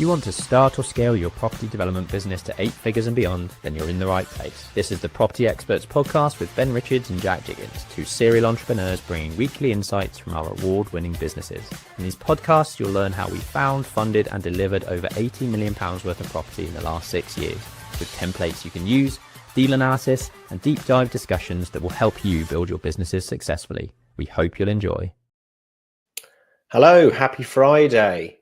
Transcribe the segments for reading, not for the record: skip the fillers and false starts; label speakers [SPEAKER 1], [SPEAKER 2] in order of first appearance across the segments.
[SPEAKER 1] want to start or scale your property development business to 8 figures and beyond, then you're in the right place. This is the Property XPerts Podcast with Ben Richards and Jack Jiggins, two serial entrepreneurs bringing weekly insights from our award-winning businesses. In these podcasts, you'll learn how we found, funded and delivered over £80 million worth of property in the last 6 years, with templates you can use, deal analysis and deep dive discussions that will help you build your businesses successfully. We hope you'll enjoy.
[SPEAKER 2] Hello, happy Friday.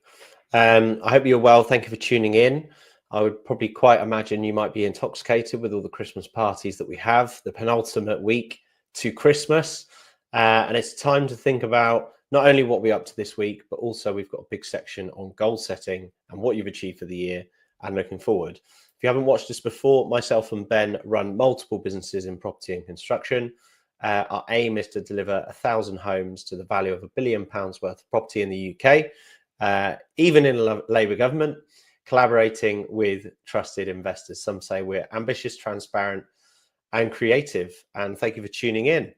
[SPEAKER 2] I hope you're well. Thank you for tuning in. I would probably quite imagine you might be intoxicated with all the Christmas parties that we have, the penultimate week to Christmas. And it's time to think about not only what we're up to this week, but also we've got a big section on goal setting and what you've achieved for the year and looking forward. If you haven't watched this before, myself and Ben run multiple businesses in property and construction. Our aim is to deliver 1,000 homes to the value of £1 billion worth of property in the UK. Even in a Labour government, collaborating with trusted investors. Some say we're ambitious, transparent and creative. And thank you for tuning in.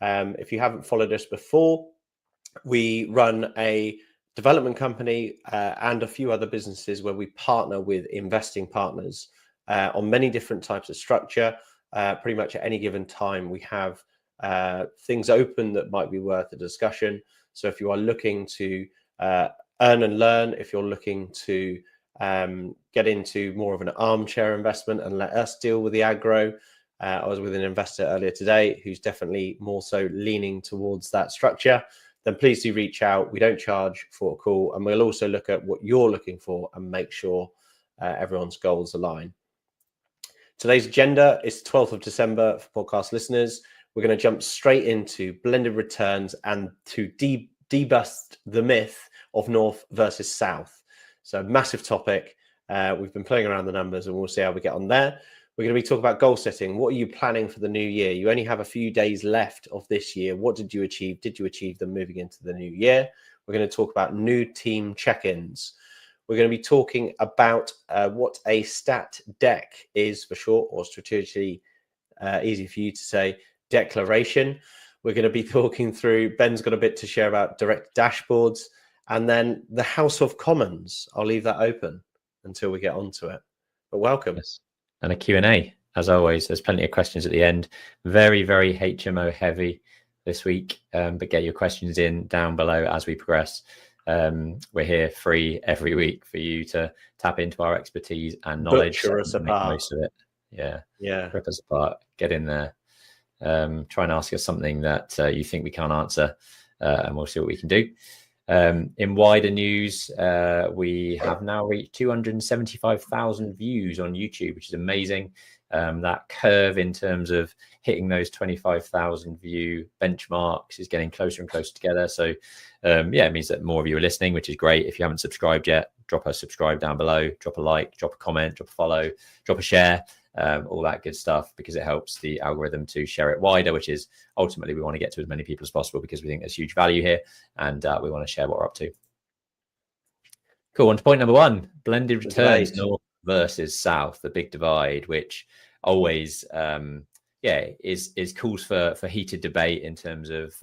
[SPEAKER 2] If you haven't followed us before, we run a development company and a few other businesses where we partner with investing partners on many different types of structure. Pretty much at any given time, we have things open that might be worth a discussion. So if you are looking to earn and learn, if you're looking to get into more of an armchair investment and let us deal with the aggro. I was with an investor earlier today who's definitely more so leaning towards that structure. Then please do reach out. We don't charge for a call, and we'll also look at what you're looking for and make sure everyone's goals align. Today's agenda is 12th of December for podcast listeners. We're going to jump straight into blended returns and to debust the myth of North versus South. So massive topic. We've been playing around the numbers and we'll see how we get on there. We're going to be talking about goal setting. What are you planning for the new year? You only have a few days left of this year. What did you achieve? Did you achieve them moving into the new year? We're going to talk about new team check-ins. We're going to be talking about what a stat deck is for short, or strategically easy for you to say, declaration. We're going to be talking through, Ben's got a bit to share about direct dashboards, and then the House of Commons. I'll leave that open until we get onto it. But welcome.
[SPEAKER 1] Yes. And a Q&A, as always. There's plenty of questions at the end. Very, very HMO heavy this week, but get your questions in down below as we progress. We're here free every week for you to tap into our expertise and knowledge.
[SPEAKER 2] Butcher us apart.
[SPEAKER 1] Most of it. Yeah. Rip us apart. Get in there. Try and ask us something that you think we can't answer, and we'll see what we can do. In wider news, we have now reached 275,000 views on YouTube, which is amazing. That curve in terms of hitting those 25,000 view benchmarks is getting closer and closer together. So it means that more of you are listening, which is great. If you haven't subscribed yet, drop a subscribe down below, drop a like, drop a comment, drop a follow, drop a share. All that good stuff, because it helps the algorithm to share it wider, which is ultimately we want to get to as many people as possible because we think there's huge value here, and we want to share what we're up to. Cool. On to point number one, blended returns, North versus South, the big divide, which always is calls for heated debate in terms of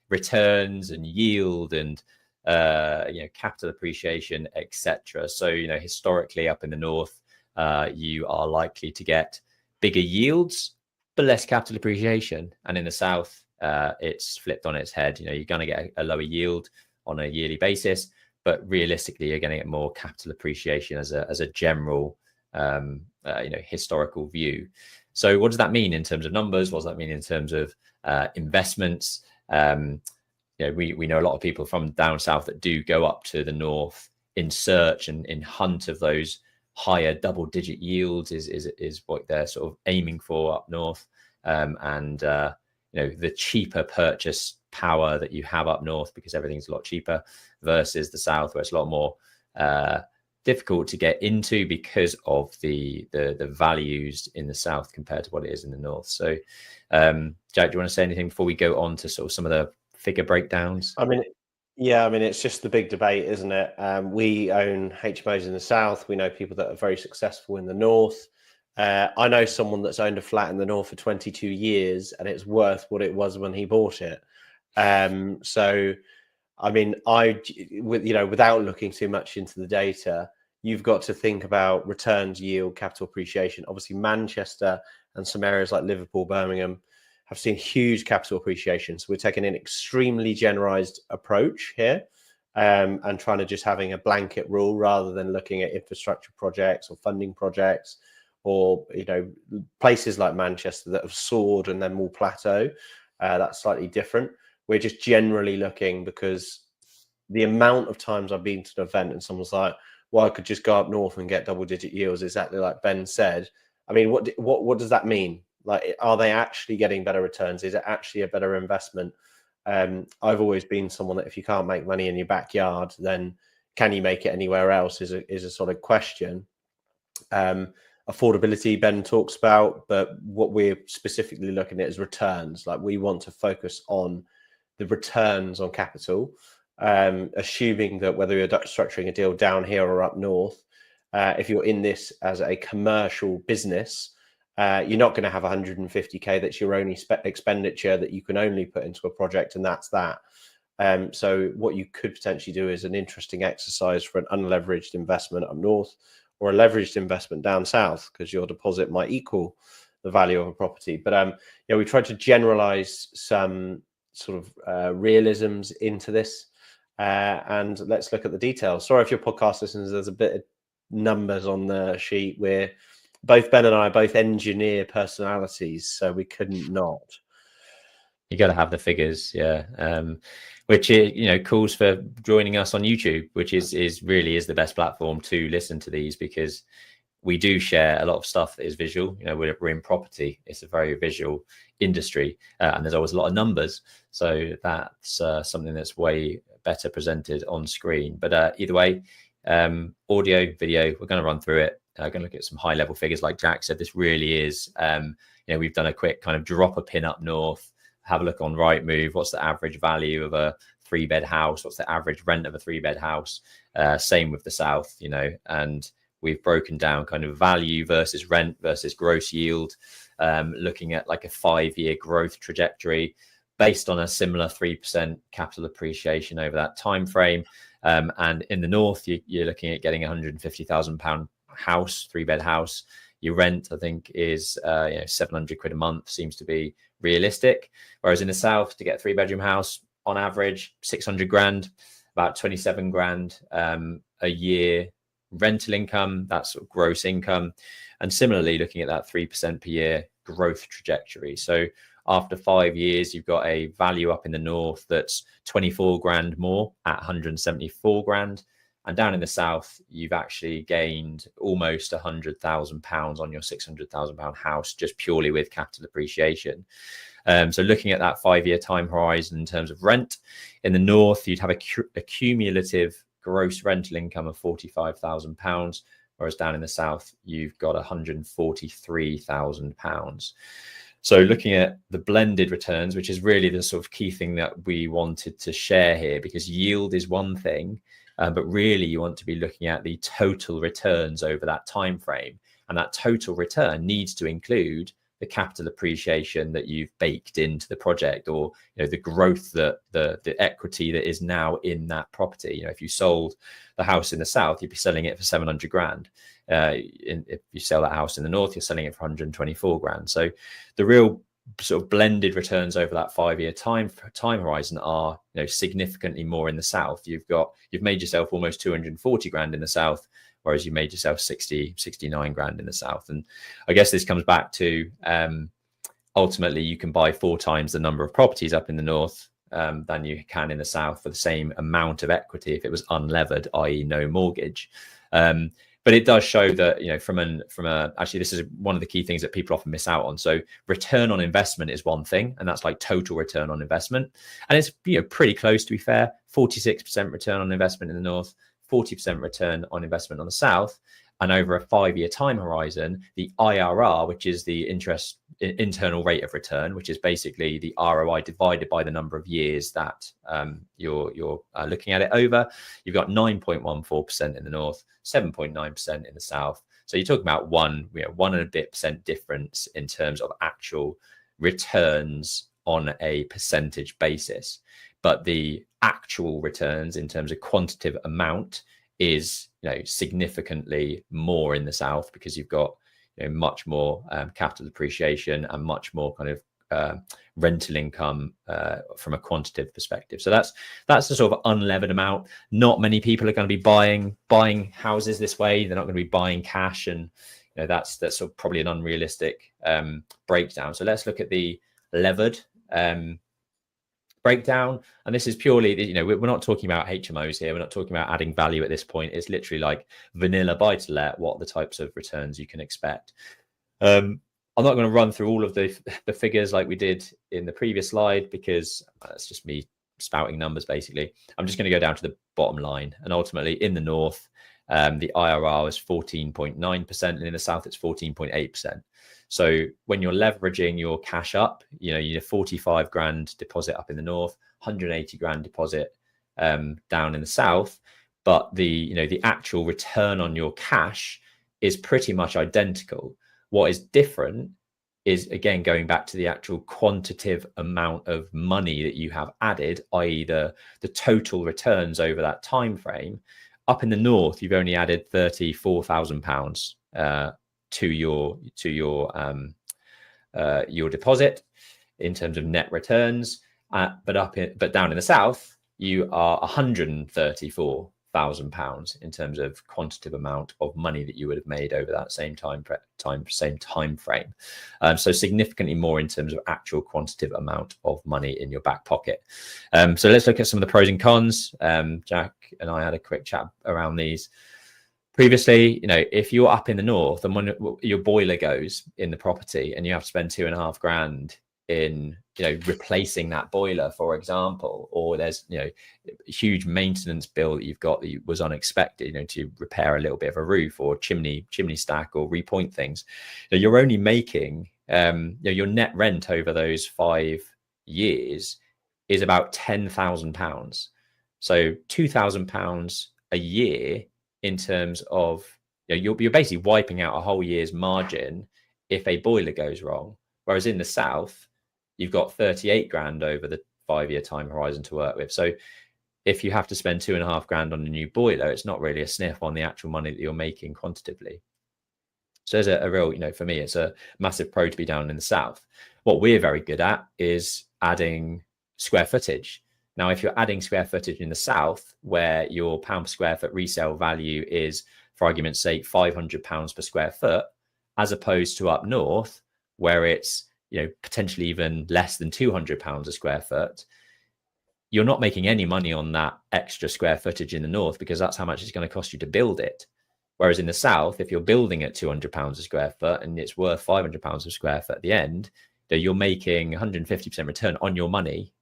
[SPEAKER 1] returns and yield and capital appreciation, etc. So historically up in the North, you are likely to get bigger yields, but less capital appreciation. And in the South, it's flipped on its head. You're going to get a lower yield on a yearly basis, but realistically, you're going to get more capital appreciation as a general, historical view. So what does that mean in terms of numbers? What does that mean in terms of investments? We know a lot of people from down South that do go up to the North in search and in hunt of those higher double-digit yields is what they're sort of aiming for up North, the cheaper purchase power that you have up North, because everything's a lot cheaper, versus the South, where it's a lot more difficult to get into because of the values in the South compared to what it is in the North. So, Jack, do you want to say anything before we go on to sort of some of the figure breakdowns?
[SPEAKER 2] It's just the big debate, isn't it? We own HMOs in the South. We know people that are very successful in the North. I know someone that's owned a flat in the North for 22 years and it's worth what it was when he bought it. Without looking too much into the data, you've got to think about returns, yield, capital appreciation. Obviously, Manchester and some areas like Liverpool, Birmingham have seen huge capital appreciation. So we're taking an extremely generalized approach here, and trying to just having a blanket rule rather than looking at infrastructure projects or funding projects, or, you know, places like Manchester that have soared and then will plateau. That's slightly different. We're just generally looking, because the amount of times I've been to an event and someone's like, well, I could just go up north and get double-digit yields, exactly like Ben said. I mean, what does that mean? Like, are they actually getting better returns? Is it actually a better investment? I've always been someone that if you can't make money in your backyard, then can you make it anywhere else is a sort of question. Affordability, Ben talks about, but what we're specifically looking at is returns. Like, we want to focus on the returns on capital, assuming that whether you're structuring a deal down here or up north, if you're in this as a commercial business, you're not going to have 150k that's your only expenditure that you can only put into a project, and that's that. So what you could potentially do is an interesting exercise for an unleveraged investment up north, or a leveraged investment down south, because your deposit might equal the value of a property. But we tried to generalize some sort of realisms into this, and let's look at the details. Sorry if your podcast listeners, there's a bit of numbers on the sheet. We're both, Ben and I, are both engineer personalities, so we couldn't not.
[SPEAKER 1] You got to have the figures, which calls for joining us on YouTube, which is really the best platform to listen to these, because we do share a lot of stuff that is visual. You know, we're in property; it's a very visual industry, and there's always a lot of numbers. So that's something that's way better presented on screen. But either way, audio, video, we're going to run through it. Going to look at some high-level figures, like Jack said. This really is, we've done a quick kind of drop a pin up north. Have a look on Rightmove. What's the average value of a 3-bed house? What's the average rent of a 3-bed house? Same with the south, and we've broken down kind of value versus rent versus gross yield, looking at like a 5-year growth trajectory based on a similar 3% capital appreciation over that time frame. And in the north, you're looking at getting £150,000 house, 3-bed house. Your rent, I think, is 700 quid a month seems to be realistic. Whereas in the south, to get a 3-bedroom house, on average, 600 grand, about 27 grand a year rental income. That's sort of gross income. And similarly, looking at that 3% per year growth trajectory. So after 5 years, you've got a value up in the north that's 24 grand more at 174 grand. And down in the south, you've actually gained almost £100,000 on your £600,000 house, just purely with capital appreciation. So looking at that 5-year time horizon in terms of rent, in the north, you'd have a cumulative gross rental income of £45,000, whereas down in the south, you've got £143,000. So looking at the blended returns, which is really the sort of key thing that we wanted to share here, because yield is one thing, but really you want to be looking at the total returns over that time frame, and that total return needs to include the capital appreciation that you've baked into the project, or the growth, that the equity that is now in that property. If you sold the house in the south, you'd be selling it for 700 grand. If you sell that house in the north, you're selling it for 124 grand. So the real sort of blended returns over that 5-year time horizon are significantly more in the south. You've made yourself almost 240 grand in the south, whereas you made yourself 69 grand in the south. And I guess this comes back to ultimately you can buy 4 times the number of properties up in the north than you can in the south for the same amount of equity if it was unlevered, i.e. no mortgage. But it does show that, actually, this is one of the key things that people often miss out on. So return on investment is one thing, and that's like total return on investment. And it's pretty close, to be fair. 46% return on investment in the north, 40% return on investment on the south. And over a 5-year time horizon, the IRR, which is the internal rate of return, which is basically the ROI divided by the number of years that you're looking at it over, you've got 9.14% in the north, 7.9% in the south. So you're talking about 1% difference in terms of actual returns on a percentage basis. But the actual returns in terms of quantitative amount is, significantly more in the south, because you've got, much more capital appreciation and much more kind of rental income from a quantitative perspective. So that's the sort of unlevered amount. Not many people are going to be buying houses this way. They're not going to be buying cash, and that's sort of probably an unrealistic breakdown. So let's look at the levered breakdown. And this is purely, we're not talking about HMOs here. We're not talking about adding value at this point. It's literally like vanilla buy to let, what are the types of returns you can expect. I'm not going to run through all of the figures like we did in the previous slide, because that's just me spouting numbers basically. I'm just going to go down to the bottom line. And ultimately in the north, the IRR is 14.9%, and in the south it's 14.8%. So when you're leveraging your cash up, you need a 45 grand deposit up in the north, 180 grand deposit down in the south, but the actual return on your cash is pretty much identical. What is different is, again, going back to the actual quantitative amount of money that you have added, i.e. the total returns over that time frame. Up in the north, you've only added £34,000 to your deposit in terms of net returns, but down in the south, you are £134,000 in terms of quantitative amount of money that you would have made over that same time frame. So significantly more in terms of actual quantitative amount of money in your back pocket. So let's look at some of the pros and cons. Jack and I had a quick chat around these previously. If you're up in the north and when your boiler goes in the property and you have to spend £2,500 in replacing that boiler, for example, or there's a huge maintenance bill that you've got that was unexpected, to repair a little bit of a roof or chimney stack or repoint things, you're only making your net rent over those 5 years is about £10,000. So £2,000 a year in terms of you're basically wiping out a whole year's margin if a boiler goes wrong. Whereas in the south, you've got 38 grand over the 5-year time horizon to work with. So if you have to spend £2,500 on a new boiler, it's not really a sniff on the actual money that you're making quantitatively. So there's a real, for me, it's a massive pro to be down in the south. What we're very good at is adding square footage. Now, if you're adding square footage in the south, where your pound per square foot resale value is, for argument's sake, £500 per square foot, as opposed to up north, where it's potentially even less than £200 a square foot, you're not making any money on that extra square footage in the north, because that's how much it's going to cost you to build it. Whereas in the south, if you're building at £200 a square foot and it's worth £500 a square foot at the end, you're making 150% return on your money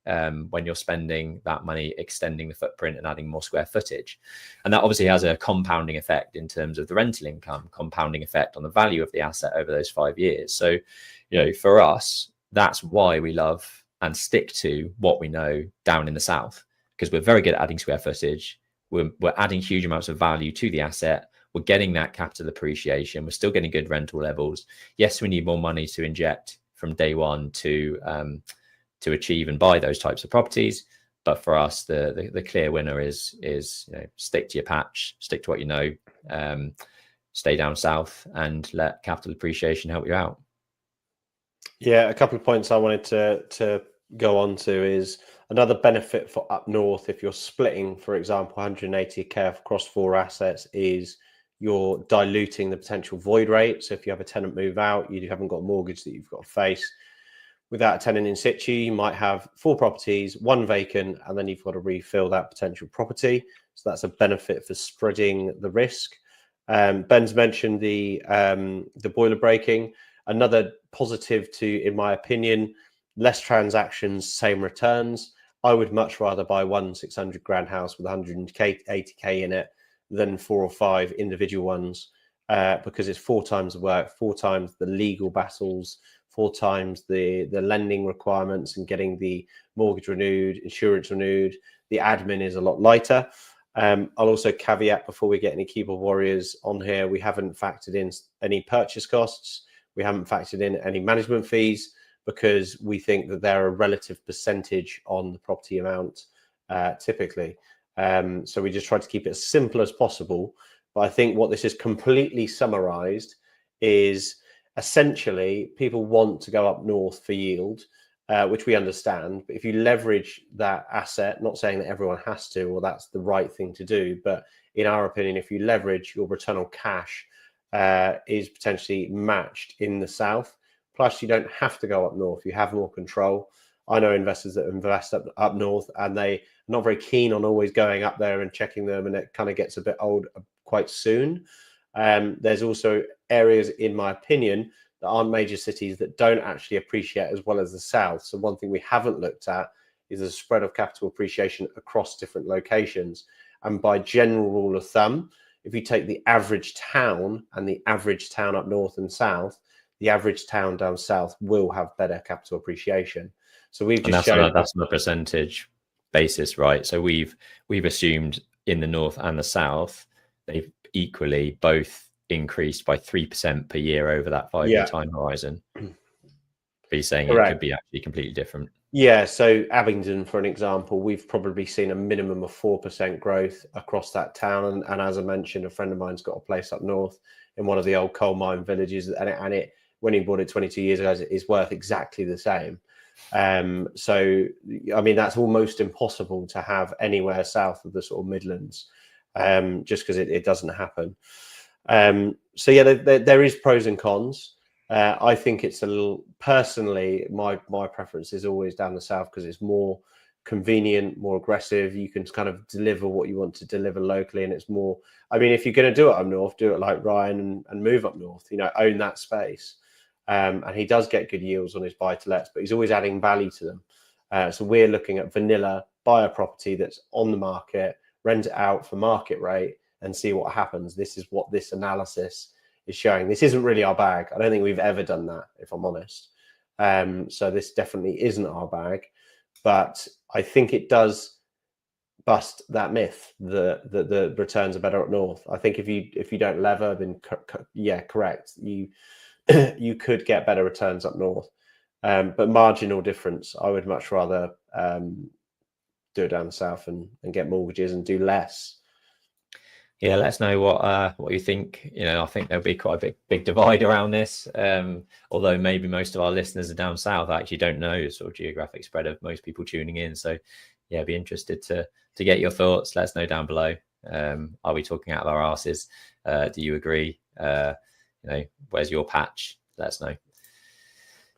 [SPEAKER 1] when you're spending that money extending the footprint and adding more square footage. And that obviously has a compounding effect in terms of the rental income, compounding effect on the value of the asset over those 5 years. So, for us, that's why we love and stick to what we know down in the south, because we're very good at adding square footage. We're adding huge amounts of value to the asset. We're getting that capital appreciation. We're still getting good rental levels. Yes, we need more money to inject from day one to achieve and buy those types of properties. But for us, the clear winner is stick to your patch, stick to what you know, stay down south, and let capital appreciation help you out.
[SPEAKER 2] Yeah, a couple of points I wanted to go on to is another benefit for up north. If you're splitting, for example, 180k across 4 assets, is you're diluting the potential void rate. So if you have a tenant move out, you haven't got a mortgage that you've got to face. Without a tenant in situ, you might have 4 properties, 1 vacant, and then you've got to refill that potential property. So that's a benefit for spreading the risk. Ben's mentioned the boiler breaking. Another positive to, in my opinion, less transactions, same returns. I would much rather buy one 600 grand house with 180k in it than 4 or 5 individual ones, because it's 4 times the work, 4 times the legal battles, 4 times the lending requirements and getting the mortgage renewed, insurance renewed. The admin is a lot lighter. I'll also caveat, before we get any keyboard warriors on here, we haven't factored in any purchase costs. We haven't factored in any management fees, because we think that they're a relative percentage on the property amount typically. So we just try to keep it as simple as possible. But I think what this is completely summarized is essentially people want to go up north for yield, which we understand. But if you leverage that asset, not saying that everyone has to, or that's the right thing to do, but in our opinion, if you leverage, your return on cash is potentially matched in the south. Plus, you don't have to go up north. You have more control. I know investors that invest up north, and they're not very keen on always going up there and checking them, and it kind of gets a bit old quite soon. There's also areas, in my opinion, that aren't major cities that don't actually appreciate as well as the south. So one thing we haven't looked at is the spread of capital appreciation across different locations. And by general rule of thumb, if you take the average town and the average town up north and south, the average town down south will have better capital appreciation. So we've just shown
[SPEAKER 1] that's on a percentage basis, right? So we've assumed in the north and the south, they've equally both increased by 3% per year over that 5-year time horizon. But you're saying Correct. It could be actually completely different.
[SPEAKER 2] Yeah, so Abingdon, for an example, we've probably seen a minimum of 4% growth across that town. And as I mentioned, a friend of mine's got a place up north in one of the old coal mine villages, and it when he bought it 22 years ago, is worth exactly the same. So, I mean, that's almost impossible to have anywhere south of the sort of Midlands, just because it doesn't happen. So, yeah, there is pros and cons. I think it's a little, personally, my preference is always down the south because it's more convenient, more aggressive. You can kind of deliver what you want to deliver locally, and it's more, I mean, if you're going to do it up north, do it like Ryan and move up north, own that space. And he does get good yields on his buy-to-lets, but he's always adding value to them. So we're looking at vanilla, buy a property that's on the market, rent it out for market rate, and see what happens. This is what this analysis is showing. This isn't really our bag. I don't think we've ever done that, if I'm honest. So this definitely isn't our bag, but I think it does bust that myth that the returns are better up north. I think if you don't lever, then yeah, correct. You could get better returns up north, but marginal difference. I would much rather do it down south and get mortgages and do less.
[SPEAKER 1] Yeah, let us know what you think. I think there'll be quite a big divide around this. Although maybe most of our listeners are down south, I actually don't know the sort of geographic spread of most people tuning in. So yeah, be interested to get your thoughts. Let us know down below. Are we talking out of our asses? Do you agree? Where's your patch? Let us know.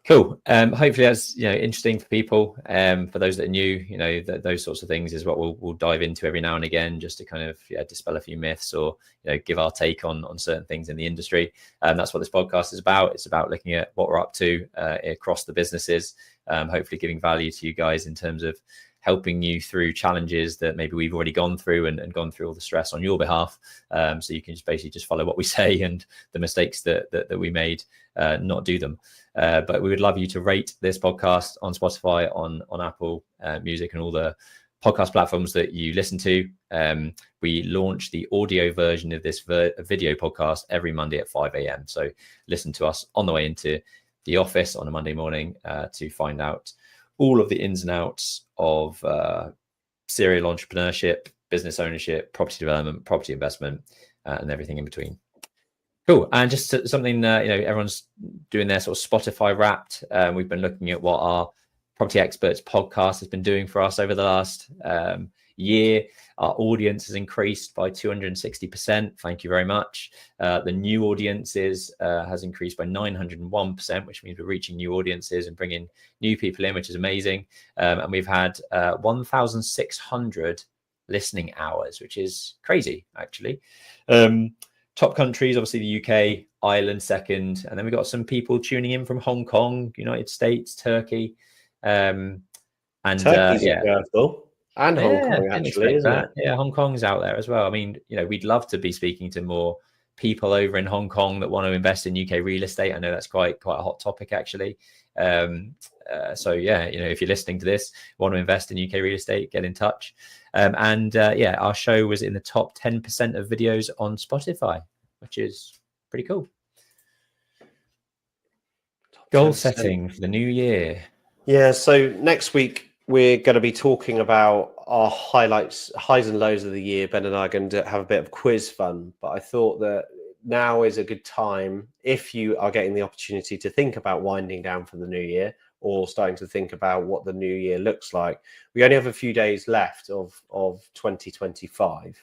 [SPEAKER 1] Cool. Hopefully that's interesting for people. For those that are new, those sorts of things is what we'll dive into every now and again, just to kind of dispel a few myths or give our take on certain things in the industry. That's what this podcast is about. It's about looking at what we're up to across the businesses. Hopefully giving value to you guys in terms of helping you through challenges that maybe we've already gone through and gone through all the stress on your behalf. So you can basically follow what we say, and the mistakes that we made, not do them. But we would love you to rate this podcast on Spotify, on Apple Music, and all the podcast platforms that you listen to. We launch the audio version of this video podcast every Monday at 5 a.m. So listen to us on the way into the office on a Monday morning to find out all of the ins and outs of serial entrepreneurship, business ownership, property development, property investment, and everything in between. Cool. And just something, everyone's doing their sort of Spotify Wrapped. We've been looking at what our Property XPerts podcast has been doing for us over the last year. Our audience has increased by 260%. Thank you very much. The new audiences has increased by 901%, which means we're reaching new audiences and bringing new people in, which is amazing. And we've had 1,600 listening hours, which is crazy, actually. Top countries, obviously the UK, Ireland second, and then we've got some people tuning in from Hong Kong, United States, Turkey, and
[SPEAKER 2] Turkey's and Hong Kong, actually, isn't it?
[SPEAKER 1] Yeah, Hong Kong's out there as well. I mean, we'd love to be speaking to more people over in Hong Kong that want to invest in UK real estate. I know that's quite a hot topic, actually. So yeah, if you're listening to this, want to invest in UK real estate, get in touch. Our show was in the top 10% of videos on Spotify, which is pretty cool. Goal setting for the new year.
[SPEAKER 2] Yeah, so next week we're going to be talking about our highlights, highs and lows of the year. Ben and I are going to have a bit of quiz fun, but I thought that now is a good time, if you are getting the opportunity to think about winding down for the new year or starting to think about what the new year looks like. We only have a few days left of 2025.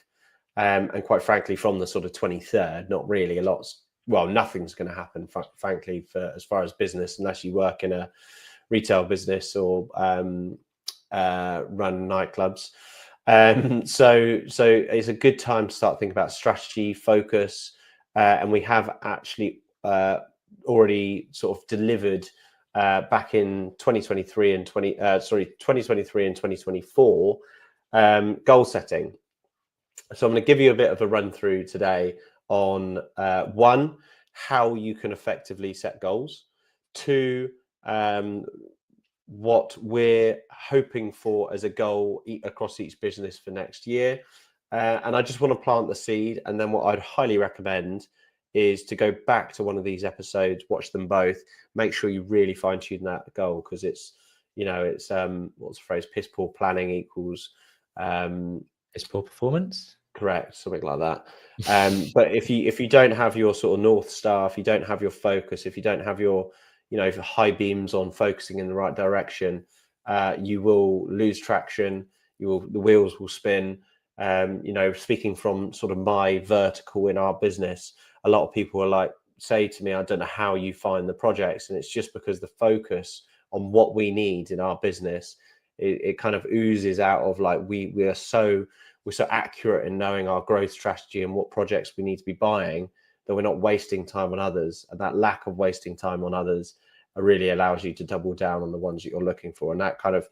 [SPEAKER 2] And quite frankly, from the sort of 23rd, not really a lot's, well, nothing's going to happen, frankly, for as far as business, unless you work in a retail business or run nightclubs. So it's a good time to start thinking about strategy, focus, and we have actually already sort of delivered back in 2023 and 2024 goal setting. So I'm going to give you a bit of a run through today on one, how you can effectively set goals, two, what we're hoping for as a goal across each business for next year. And I just want to plant the seed. And then what I'd highly recommend is to go back to one of these episodes, watch them both, make sure you really fine tune that goal, because it's, it's what's the phrase? Piss poor planning equals
[SPEAKER 1] piss poor performance.
[SPEAKER 2] Correct, something like that. But if you don't have your sort of North Star, if you don't have your focus, if you don't have your high beams on focusing in the right direction, you will lose traction. The wheels will spin. Speaking from sort of my vertical in our business, a lot of people are say to me, I don't know how you find the projects, and it's just because the focus on what we need in our business, it kind of oozes out of we're so accurate in knowing our growth strategy and what projects we need to be buying, that we're not wasting time on others. And that lack of wasting time on others really allows you to double down on the ones that you're looking for. And that kind of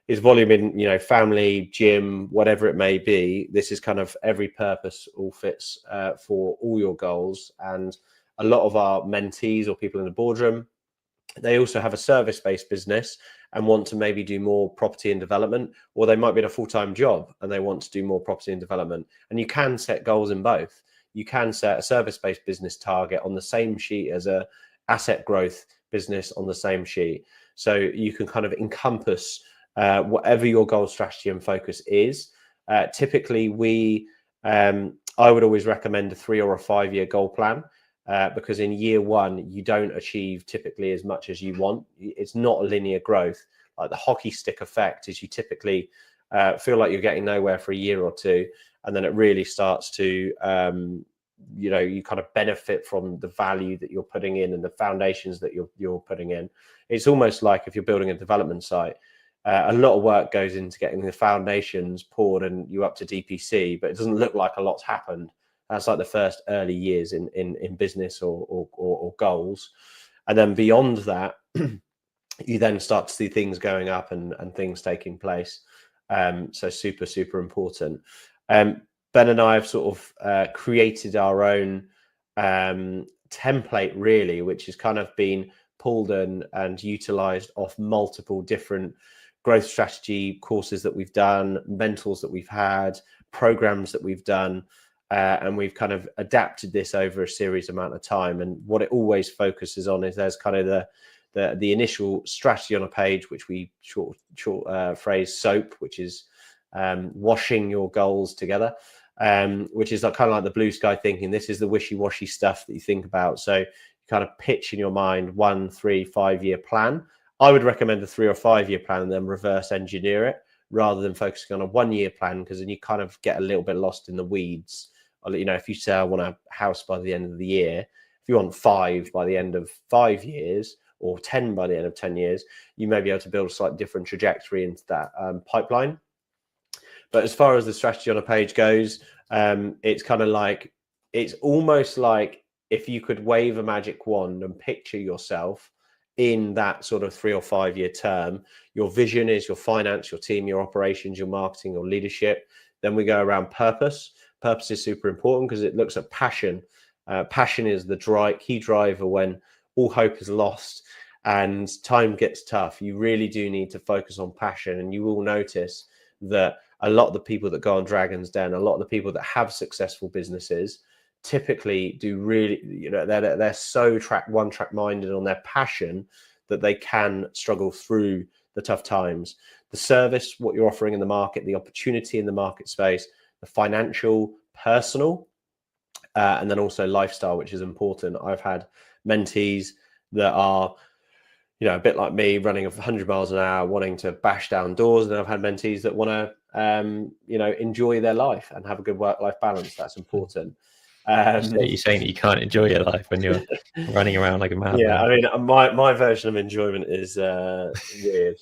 [SPEAKER 2] is volume in, family, gym, whatever it may be. This is kind of every purpose all fits for all your goals. And a lot of our mentees or people in the boardroom, they also have a service-based business and want to maybe do more property and development, or they might be in a full-time job and they want to do more property and development. And you can set goals in both. You can set a service-based business target on the same sheet as a asset growth business on the same sheet. So you can kind of encompass whatever your goal strategy and focus is. Typically, I would always recommend a 3 or a 5 year goal plan. Because in year one, you don't achieve typically as much as you want. It's not a linear growth. Like the hockey stick effect is you typically feel like you're getting nowhere for a year or two. And then it really starts to, you kind of benefit from the value that you're putting in and the foundations that you're putting in. It's almost like if you're building a development site, a lot of work goes into getting the foundations poured and you up to DPC, but it doesn't look like a lot's happened. That's like the first early years in business or goals. And then beyond that, you then start to see things going up and things taking place. So super, super important. Ben and I have sort of created our own template, really, which has kind of been pulled and utilized off multiple different growth strategy courses that we've done, mentors that we've had, programs that we've done. And we've kind of adapted this over a series amount of time. And what it always focuses on is there's kind of the initial strategy on a page, which we short phrase SOAP, which is washing your goals together, which is kind of like the blue sky thinking. This is the wishy-washy stuff that you think about. So you kind of pitch in your mind 1, 3, 5 year plan. I would recommend a 3 or 5 year plan and then reverse engineer it, rather than focusing on a 1 year plan, because then you kind of get a little bit lost in the weeds. If you say I want a house by the end of the year, if you want 5 by the end of 5 years or 10 by the end of 10 years, you may be able to build a slightly different trajectory into that pipeline. But as far as the strategy on a page goes, it's kind of like, it's almost like if you could wave a magic wand and picture yourself in that sort of 3 or 5 year term. Your vision is your finance, your team, your operations, your marketing, your leadership. Then we go around purpose. Purpose is super important because it looks at passion. Passion is the key driver when all hope is lost and time gets tough. You really do need to focus on passion, and you will notice that a lot of the people that go on Dragon's Den, a lot of the people that have successful businesses, typically do really, they're so one track minded on their passion that they can struggle through the tough times. The service, what you're offering in the market, the opportunity in the market space, the financial, personal, and then also lifestyle, which is important. I've had mentees that are, a bit like me, running 100 miles an hour, wanting to bash down doors. And I've had mentees that want to, enjoy their life and have a good work-life balance. That's important.
[SPEAKER 1] You're saying that you can't enjoy your life when you're running around like a madman.
[SPEAKER 2] Yeah, I mean, my version of enjoyment is weird.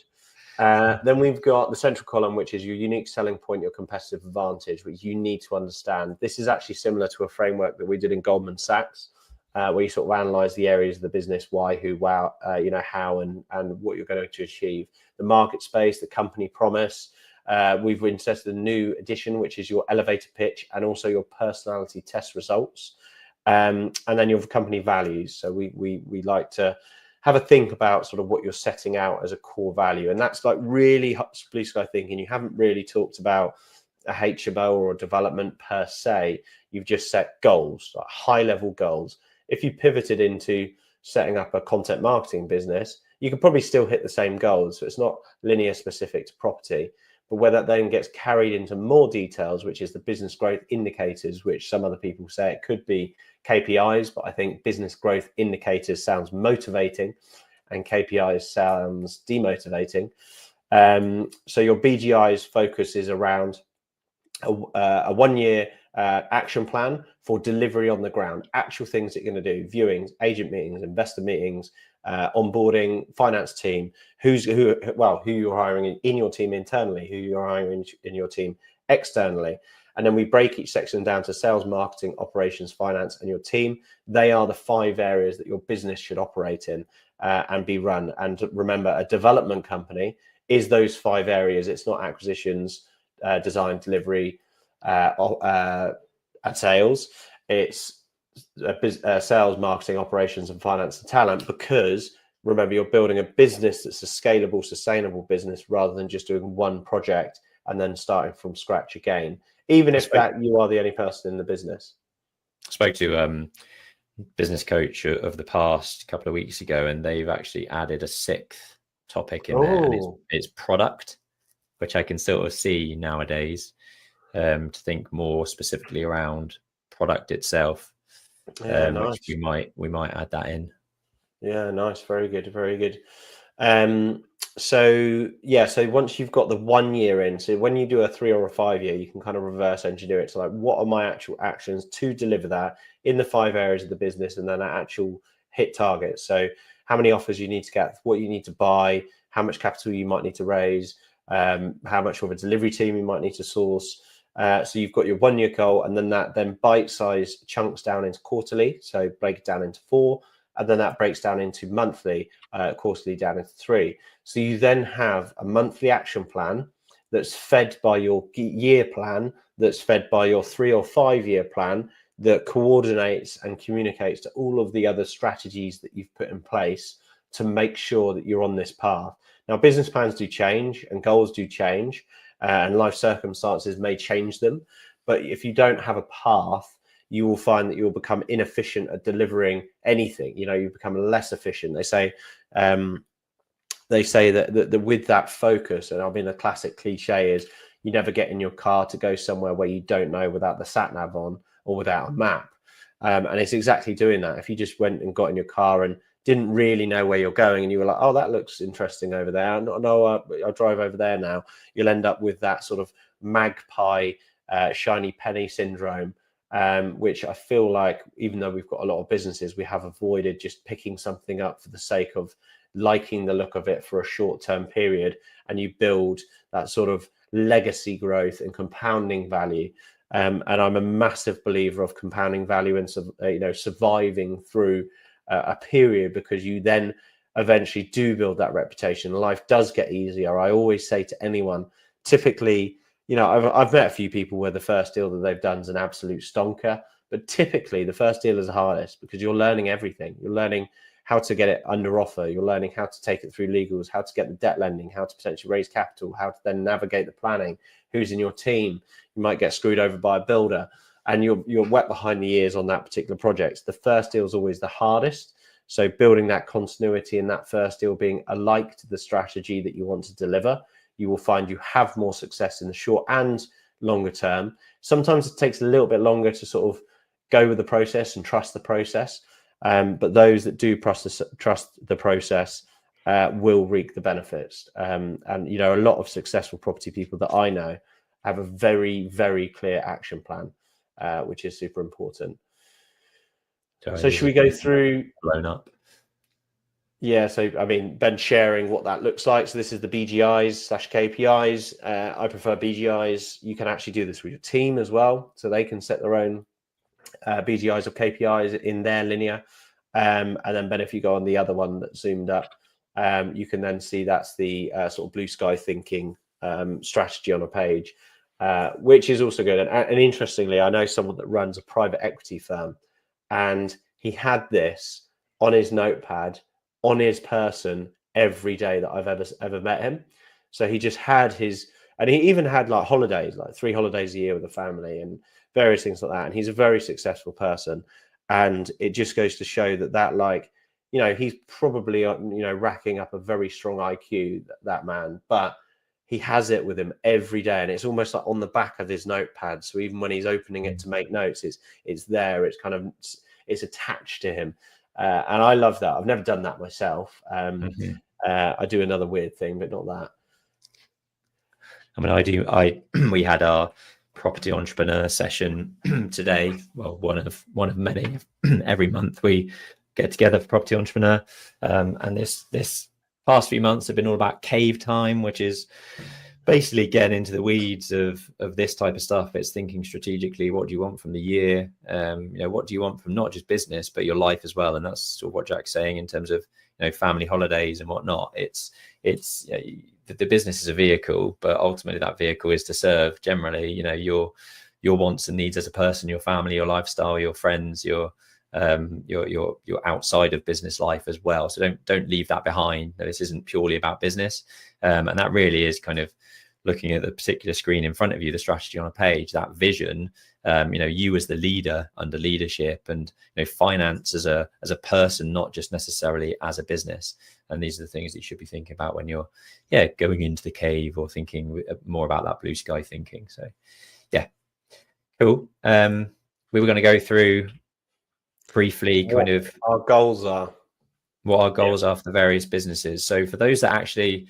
[SPEAKER 2] Then we've got the central column, which is your unique selling point, your competitive advantage, which you need to understand. This is actually similar to a framework that we did in Goldman Sachs, where you sort of analyze the areas of the business, why, who, wow, how, and what you're going to achieve. The market space, the company promise. We've inserted a new addition, which is your elevator pitch and also your personality test results. And then your company values. So we like to have a think about sort of what you're setting out as a core value. And that's like really blue sky thinking. You haven't really talked about a HMO or a development per se. You've just set goals, like high level goals. If you pivoted into setting up a content marketing business, you could probably still hit the same goals. So it's not linear specific to property. But where that then gets carried into more details, which is the business growth indicators, which some other people say it could be KPIs, but I think business growth indicators sounds motivating and KPIs sounds demotivating. So your BGI's focus is around a 1 year action plan for delivery on the ground, actual things that you're going to do, viewings, agent meetings, investor meetings, onboarding, finance team, who you're hiring in your team internally, who you're hiring in your team externally. And then we break each section down to sales, marketing, operations, finance, and your team. They are the 5 areas that your business should operate in and be run. And remember, a development company is those 5 areas. It's not acquisitions, design, delivery, and sales. It's sales, marketing, operations, and finance and talent, because remember, you're building a business that's a scalable, sustainable business rather than just doing one project and then starting from scratch again, even if that you are the only person in the business.
[SPEAKER 1] I spoke to business coach of the past couple of weeks ago, and they've actually added a 6th topic in there, and it's product, which I can sort of see nowadays, to think more specifically around product itself.
[SPEAKER 2] Nice.
[SPEAKER 1] Which we might add that in.
[SPEAKER 2] Yeah, nice. Very good. Very good. So once you've got the 1 year in, so when you do a 3 or a 5 year, you can kind of reverse engineer it to like, what are my actual actions to deliver that in the 5 areas of the business, and then actual hit targets. So how many offers you need to get, what you need to buy, how much capital you might need to raise, how much of a delivery team you might need to source. So you've got your 1 year goal, and then that bite-sized chunks down into quarterly. So break it down into 4. And then that breaks down into monthly, quarterly down into 3. So you then have a monthly action plan that's fed by your year plan, that's fed by your 3 or 5 year plan, that coordinates and communicates to all of the other strategies that you've put in place to make sure that you're on this path. Now, business plans do change and goals do change, and life circumstances may change them. But if you don't have a path, you will find that you'll become inefficient at delivering anything. You become less efficient. They say that with that focus, and I mean, the classic cliche is you never get in your car to go somewhere where you don't know without the sat nav on or without a map. And it's exactly doing that. If you just went and got in your car and didn't really know where you're going, and you were like, oh, that looks interesting over there. No, I'll drive over there now. You'll end up with that sort of magpie, shiny penny syndrome, which I feel like, even though we've got a lot of businesses, we have avoided just picking something up for the sake of liking the look of it for a short-term period, and you build that sort of legacy growth and compounding value. And I'm a massive believer of compounding value and surviving through a period, because you then eventually do build that reputation. Life does get easier. I always say to anyone, typically, I've met a few people where the first deal that they've done is an absolute stonker, but typically the first deal is the hardest, because you're learning everything. You're learning how to get it under offer. You're learning how to take it through legals, how to get the debt lending, how to potentially raise capital, how to then navigate the planning, who's in your team. You might get screwed over by a builder, and you're wet behind the ears on that particular project. The first deal is always the hardest, So building that continuity in that first deal being alike to the strategy that you want to deliver, you will find you have more success in the short and longer term. Sometimes it takes a little bit longer to sort of go with the process and trust the process. But those that do trust the process will reap the benefits. And, you know, a lot of successful property people that I know have a very, very clear action plan, which is super important. So should we go through?
[SPEAKER 1] Blown up.
[SPEAKER 2] Yeah, so I mean, Ben sharing what that looks like. So this is the BGIs/KPIs. I prefer BGIs. You can actually do this with your team as well. So they can set their own BGIs or KPIs in their linear. And then Ben, if you go on the other one that's zoomed up, you can then see that's the sort of blue sky thinking strategy on a page, which is also good. And interestingly, I know someone that runs a private equity firm, and he had this on his notepad, on his person every day that I've ever met him. So he just had his, and he even had like holidays, like 3 holidays a year with the family and various things like that. And he's a very successful person. And it just goes to show that like, you know, he's probably, you know, racking up a very strong IQ, that man, but he has it with him every day. And it's almost like on the back of his notepad. So even when he's opening it to make notes, it's there. It's kind of, it's attached to him. And I love that. I've never done that myself. I do another weird thing, but not that.
[SPEAKER 1] I mean, we had our property entrepreneur session today. Well, one of many. Every month we get together for property entrepreneur. And this past few months have been all about cave time, which is basically getting into the weeds of this type of stuff. It's thinking strategically, what do you want from the year? You know, what do you want from not just business, but your life as well? And that's sort of what Jack's saying in terms of, you know, family holidays and whatnot. It's you know, the business is a vehicle, but ultimately that vehicle is to serve generally, you know, your wants and needs as a person, your family, your lifestyle, your friends, your outside of business life as well. So don't leave that behind. This isn't purely about business. And that really is kind of looking at the particular screen in front of you, the strategy on a page, that vision, you know, you as the leader under leadership, and, you know, finance as a person, not just necessarily as a business. And these are the things that you should be thinking about when you're, going into the cave or thinking more about that blue sky thinking. So, cool. We were going to go through briefly kind of
[SPEAKER 2] our goals are,
[SPEAKER 1] what our goals are for the various businesses. So for those that actually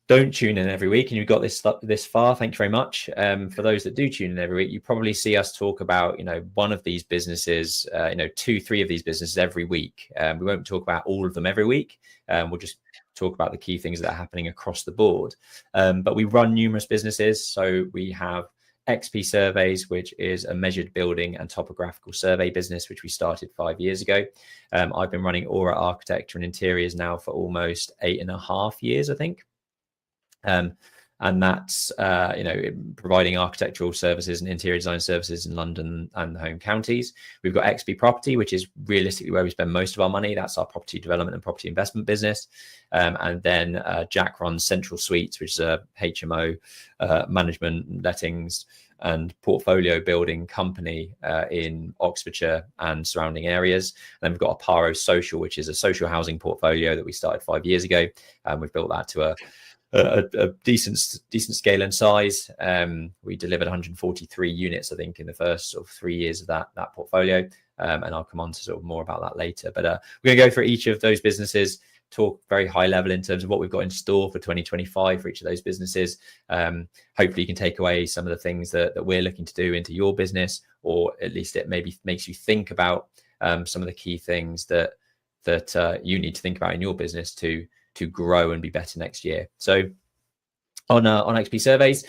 [SPEAKER 1] don't tune in every week and you've got this far, thank you very much. For those that do tune in every week, you probably see us talk about, you know, one of these businesses, you know, 2-3 of these businesses every week. We won't talk about all of them every week. We'll just talk about the key things that are happening across the board. But we run numerous businesses. So we have XP Surveys, which is a measured building and topographical survey business, which we started 5 years ago. I've been running Aura Architecture and Interiors now for almost 8.5 years, I think. And that's, you know, providing architectural services and interior design services in London and the home counties. We've got XP Property, which is realistically where we spend most of our money. That's our property development and property investment business. And then Jack runs Central Suites, which is a HMO management, lettings and portfolio building company in Oxfordshire and surrounding areas. And then we've got Aparo Social, which is a social housing portfolio that we started 5 years ago. We've built that to a decent scale and size. We delivered 143 units, I think, in the first sort of 3 years of that portfolio. And I'll come on to sort of more about that later. But we're going to go through each of those businesses, talk very high level in terms of what we've got in store for 2025 for each of those businesses. Hopefully you can take away some of the things that we're looking to do into your business, or at least it maybe makes you think about some of the key things that you need to think about in your business to grow and be better next year. So on XP Surveys,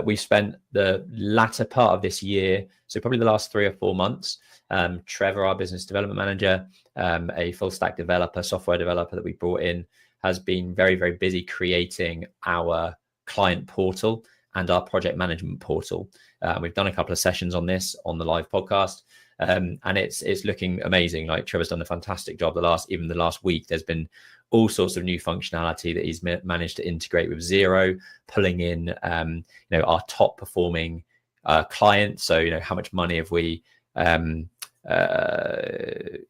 [SPEAKER 1] we've spent the latter part of this year, so probably the last 3 or 4 months, Trevor, our business development manager, a full stack developer, software developer that we brought in, has been very, very busy creating our client portal and our project management portal. We've done a couple of sessions on this on the live podcast. And it's looking amazing. Like, Trevor's done a fantastic job. The last week, there's been all sorts of new functionality that he's managed to integrate with Xero, pulling in, you know, our top performing clients. So, you know, how much money have we,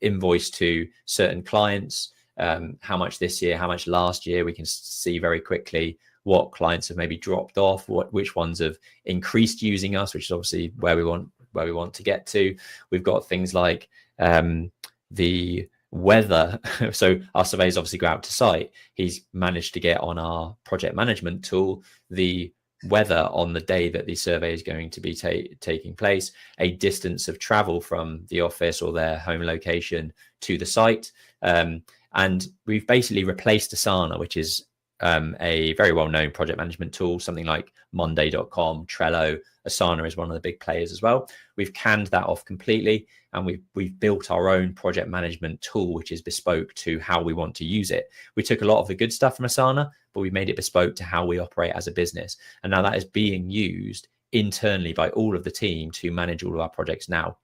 [SPEAKER 1] invoice to certain clients, how much this year, how much last year. We can see very quickly what clients have maybe dropped off, which ones have increased using us, which is obviously where we want to get to. We've got things like the weather. So our surveyors obviously go out to site. He's managed to get on our project management tool the weather on the day that the survey is going to be taking place, a distance of travel from the office or their home location to the site. And we've basically replaced Asana, which is a very well-known project management tool, something like Monday.com, Trello. Asana is one of the big players as well. We've canned that off completely, and we've built our own project management tool, which is bespoke to how we want to use it. We took a lot of the good stuff from Asana, but we made it bespoke to how we operate as a business. And now that is being used internally by all of the team to manage all of our projects now.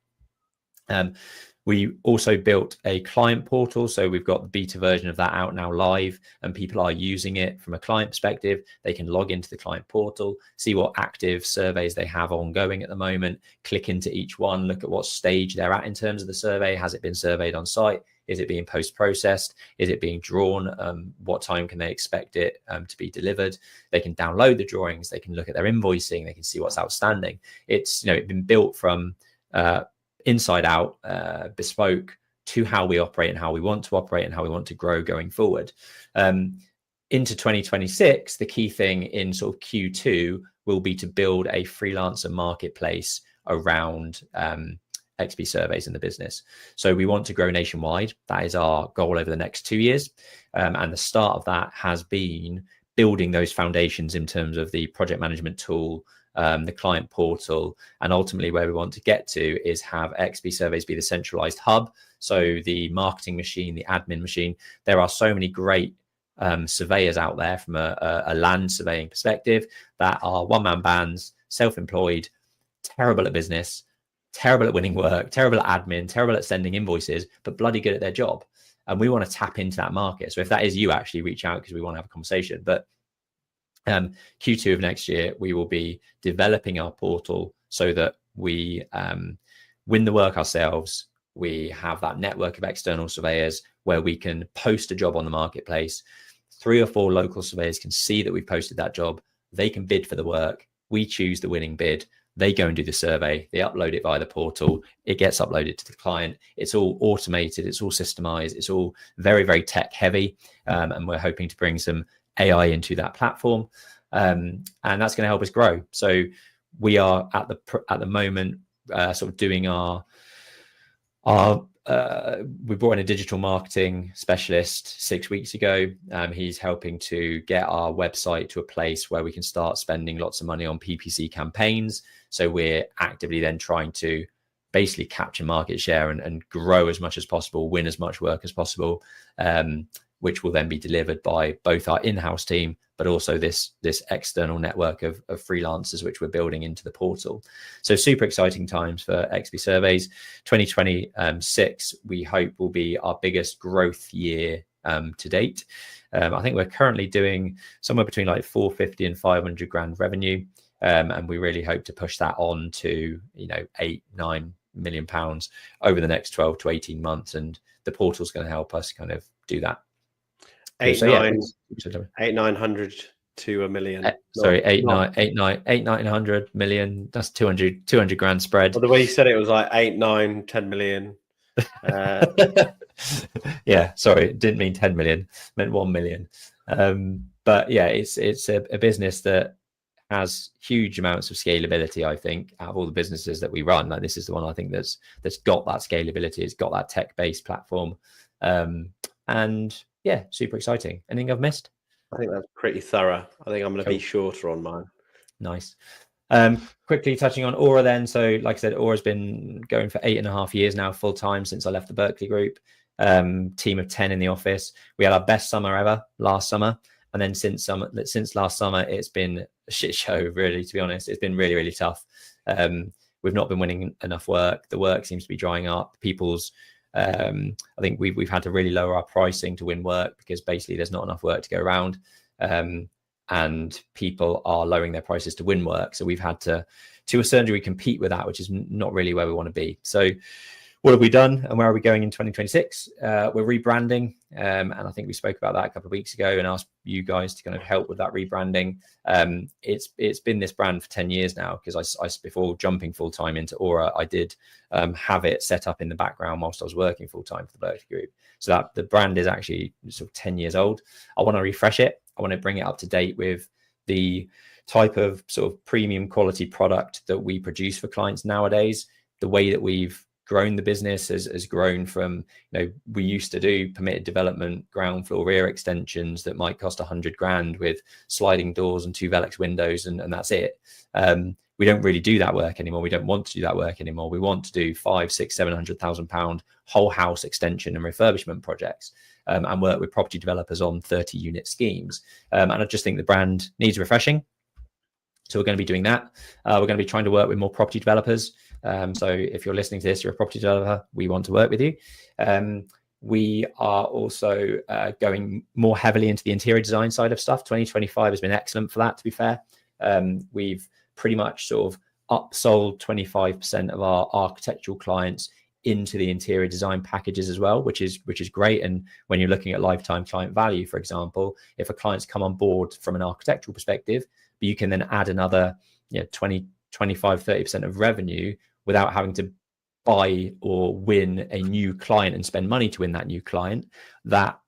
[SPEAKER 1] We also built a client portal. So we've got the beta version of that out now live, and people are using it from a client perspective. They can log into the client portal, see what active surveys they have ongoing at the moment, click into each one, look at what stage they're at in terms of the survey. Has it been surveyed on site? Is it being post-processed? Is it being drawn? What time can they expect it to be delivered? They can download the drawings. They can look at their invoicing. They can see what's outstanding. It's been built from inside out, bespoke to how we operate and how we want to operate and how we want to grow going forward. Into 2026, the key thing in sort of Q2 will be to build a freelancer marketplace around XP surveys in the business. So we want to grow nationwide. That is our goal over the next 2 years. And the start of that has been building those foundations in terms of the project management tool, the client portal, and ultimately where we want to get to is have XP surveys be the centralized hub. So the marketing machine, the admin machine. There are so many great surveyors out there from a land surveying perspective that are one-man bands, self-employed, terrible at business, terrible at winning work, terrible at admin, terrible at sending invoices, but bloody good at their job. And we want to tap into that market. So if that is you, actually reach out because we want to have a conversation. But Q2 of next year, we will be developing our portal so that we win the work ourselves. We have that network of external surveyors where we can post a job on the marketplace. 3 or 4 local surveyors can see that we've posted that job. They can bid for the work. We choose the winning bid. They go and do the survey. They upload it via the portal. It gets uploaded to the client. It's all automated. It's all systemized. It's all very, very tech heavy. And we're hoping to bring some AI into that platform, and that's going to help us grow. So we are at the moment sort of doing we brought in a digital marketing specialist 6 weeks ago. He's helping to get our website to a place where we can start spending lots of money on PPC campaigns. So we're actively then trying to basically capture market share and grow as much as possible, win as much work as possible, which will then be delivered by both our in-house team, but also this external network of freelancers, which we're building into the portal. So super exciting times for XP Surveys. 2026, we hope, will be our biggest growth year to date. I think we're currently doing somewhere between like 450 and 500 grand revenue. And we really hope to push that on to, 8-9 million pounds over the next 12 to 18 months. And the portal's going to help us kind of do that.
[SPEAKER 2] 900 to a million.
[SPEAKER 1] 900 million. That's 200 grand spread.
[SPEAKER 2] Well, the way you said it was like 8, 9, 10 million.
[SPEAKER 1] Yeah, sorry, didn't mean 10 million, meant 1 million. But yeah, it's a business that has huge amounts of scalability. I think out of all the businesses that we run, like this is the one I think that's got that scalability. It's got that tech-based platform, and yeah, super exciting. Anything I've missed?
[SPEAKER 2] I think that's pretty thorough. I think I'm going to be shorter on mine.
[SPEAKER 1] Nice. Quickly touching on Aura then. So like I said, Aura's been going for 8.5 years now, full time since I left the Berkeley group. Team of 10 in the office. We had our best summer ever last summer. And then since last summer, it's been a shit show, really, to be honest. It's been really, really tough. We've not been winning enough work. The work seems to be drying up. I think we've had to really lower our pricing to win work because basically there's not enough work to go around, and people are lowering their prices to win work. So we've had to a certain degree, compete with that, which is not really where we want to be. So what have we done and where are we going in 2026? We're rebranding, and I think we spoke about that a couple of weeks ago and asked you guys to kind of help with that rebranding. It's been this brand for 10 years now, because I before jumping full-time into Aura, I did have it set up in the background whilst I was working full-time for the Berkeley Group. So that the brand is actually sort of 10 years old. I want to refresh it. I want to bring it up to date with the type of sort of premium quality product that we produce for clients nowadays. The way that we've grown the business has grown from, we used to do permitted development, ground floor rear extensions that might cost 100 grand with sliding doors and 2 Velux windows, and that's it. We don't really do that work anymore. We don't want to do that work anymore. We want to do 500,000, 600,000, 700,000 pound whole house extension and refurbishment projects, and work with property developers on 30 unit schemes. And I just think the brand needs refreshing. So we're going to be doing that. We're going to be trying to work with more property developers. So if you're listening to this, you're a property developer, we want to work with you. We are also going more heavily into the interior design side of stuff. 2025 has been excellent for that, to be fair. We've pretty much sort of upsold 25% of our architectural clients into the interior design packages as well, which is great. And when you're looking at lifetime client value, for example, if a client's come on board from an architectural perspective, but you can then add another 20, 25, 30% of revenue without having to buy or win a new client and spend money to win that new client, that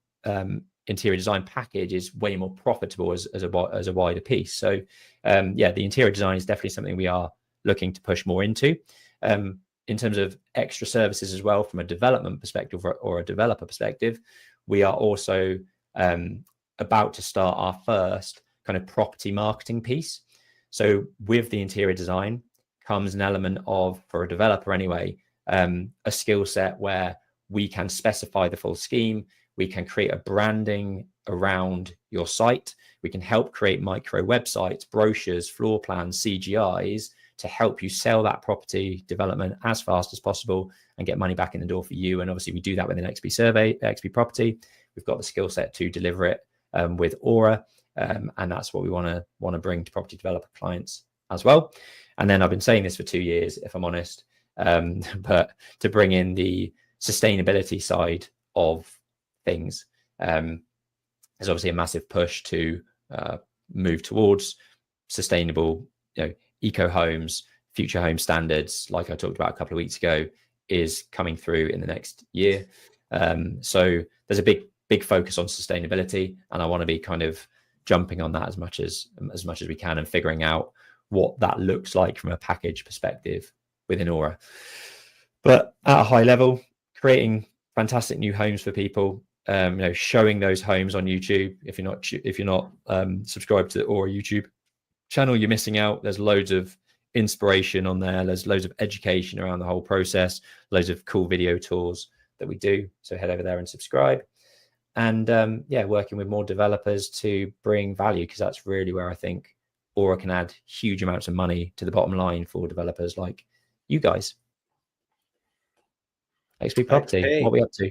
[SPEAKER 1] interior design package is way more profitable as a wider piece. So the interior design is definitely something we are looking to push more into. In terms of extra services as well, from a development perspective or a developer perspective, we are also about to start our first kind of property marketing piece. So with the interior design comes an element of, for a developer anyway, a skill set where we can specify the full scheme. We can create a branding around your site. We can help create micro websites, brochures, floor plans, CGIs to help you sell that property development as fast as possible and get money back in the door for you. And obviously we do that with an XP Property. We've got the skill set to deliver it with Aura. And that's what we want to bring to property developer clients as well. And then I've been saying this for 2 years, if I'm honest, but to bring in the sustainability side of things, there's obviously a massive push to move towards sustainable, eco homes, future home standards, like I talked about a couple of weeks ago, is coming through in the next year. So there's a big focus on sustainability, and I want to be kind of jumping on that as much as we can and figuring out what that looks like from a package perspective within Aura. But at a high level, creating fantastic new homes for people, showing those homes on YouTube. If you're not subscribed to the Aura YouTube channel, you're missing out. There's loads of inspiration on there. There's loads of education around the whole process, loads of cool video tours that we do. So head over there and subscribe. And working with more developers to bring value, because that's really where I think Aura can add huge amounts of money to the bottom line for developers like you guys. XP Property,
[SPEAKER 2] XP.
[SPEAKER 1] What are we up to?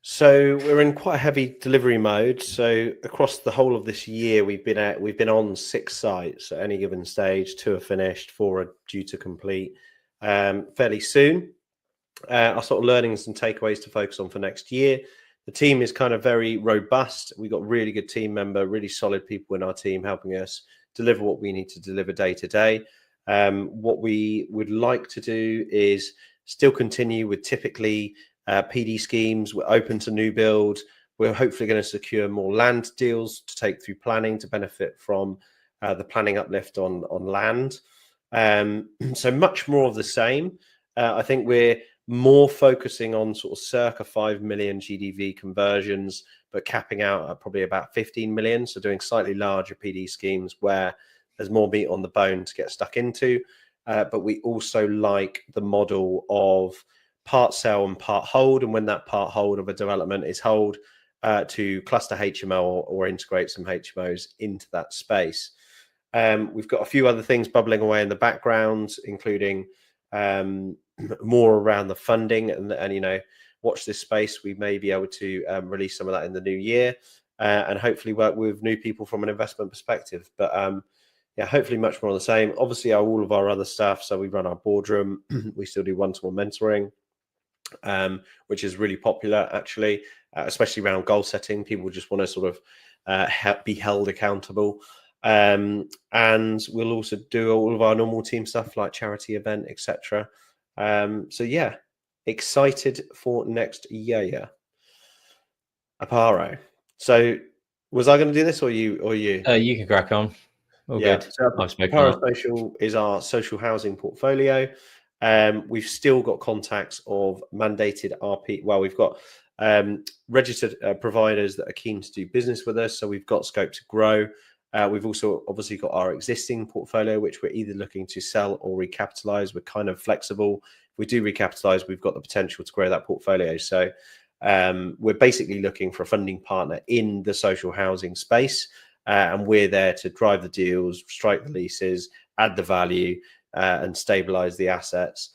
[SPEAKER 2] So we're in quite a heavy delivery mode. So across the whole of this year, we've been on 6 sites at any given stage. 2 are finished, 4 are due to complete fairly soon. Our sort of learnings and takeaways to focus on for next year. The team is kind of very robust. We've got really good team member, really solid people in our team helping us deliver what we need to deliver day to day. What we would like to do is still continue with typically PD schemes. We're open to new build. We're hopefully going to secure more land deals to take through planning to benefit from the planning uplift on land. So much more of the same. I think we're more focusing on sort of circa 5 million GDV conversions, but capping out at probably about 15 million. So doing slightly larger PD schemes where there's more meat on the bone to get stuck into. But we also like the model of part sell and part hold. And when that part hold of a development is hold, to cluster HMO or integrate some HMOs into that space. We've got a few other things bubbling away in the background, including more around the funding and watch this space. We may be able to release some of that in the new year and hopefully work with new people from an investment perspective. But hopefully much more of the same. Obviously, all of our other stuff. So we run our boardroom. We still do one-to-one mentoring. which is really popular actually, especially around goal setting. People just want to sort of be held accountable. And we'll also do all of our normal team stuff like charity event, etc. So yeah, excited for next year. Aparo. So was I going to do this or you?
[SPEAKER 1] You can crack on. All good.
[SPEAKER 2] So Aparo Social is our social housing portfolio. We've still got contacts of mandated RP. Well, we've got registered providers that are keen to do business with us. So we've got scope to grow. We've also obviously got our existing portfolio, which we're either looking to sell or recapitalize. We're kind of flexible. If we do recapitalize, we've got the potential to grow that portfolio. So we're basically looking for a funding partner in the social housing space. And we're there to drive the deals, strike the leases, add the value, and stabilize the assets.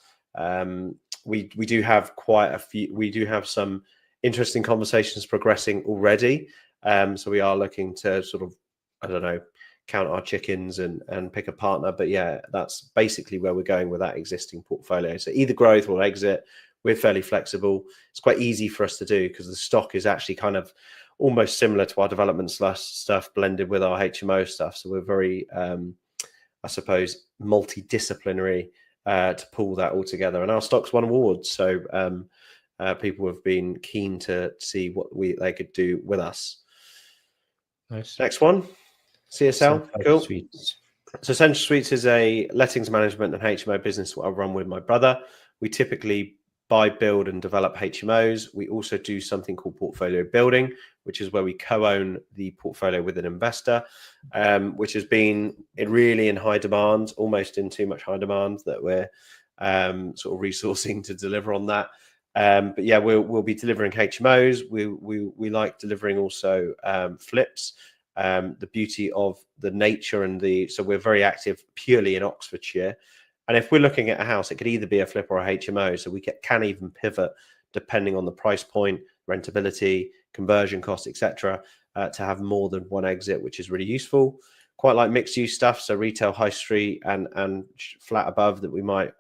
[SPEAKER 2] We do have quite a few. We do have some interesting conversations progressing already. So we are looking to sort of, I don't know, count our chickens and pick a partner. But yeah, that's basically where we're going with that existing portfolio. So either growth or exit. We're fairly flexible. It's quite easy for us to do because the stock is actually kind of almost similar to our development stuff blended with our HMO stuff. So we're very, I suppose, multidisciplinary to pull that all together. And our stock's won awards. So people have been keen to see what they could do with us.
[SPEAKER 1] Nice.
[SPEAKER 2] Next one, CSL. Cool.
[SPEAKER 1] Suites.
[SPEAKER 2] So Central Suites is a lettings management and HMO business I run with my brother. We typically buy, build and develop HMOs. We also do something called portfolio building, which is where we co-own the portfolio with an investor, which has been really in high demand, almost in too much high demand that we're sort of resourcing to deliver on that. But yeah, we'll be delivering HMOs. We like delivering also flips. The beauty of the nature and so we're very active purely in Oxfordshire. And if we're looking at a house, it could either be a flip or a HMO. So we can even pivot depending on the price point, rentability, conversion costs, etc., to have more than one exit, which is really useful. Quite like mixed use stuff. So retail, high street and flat above that we might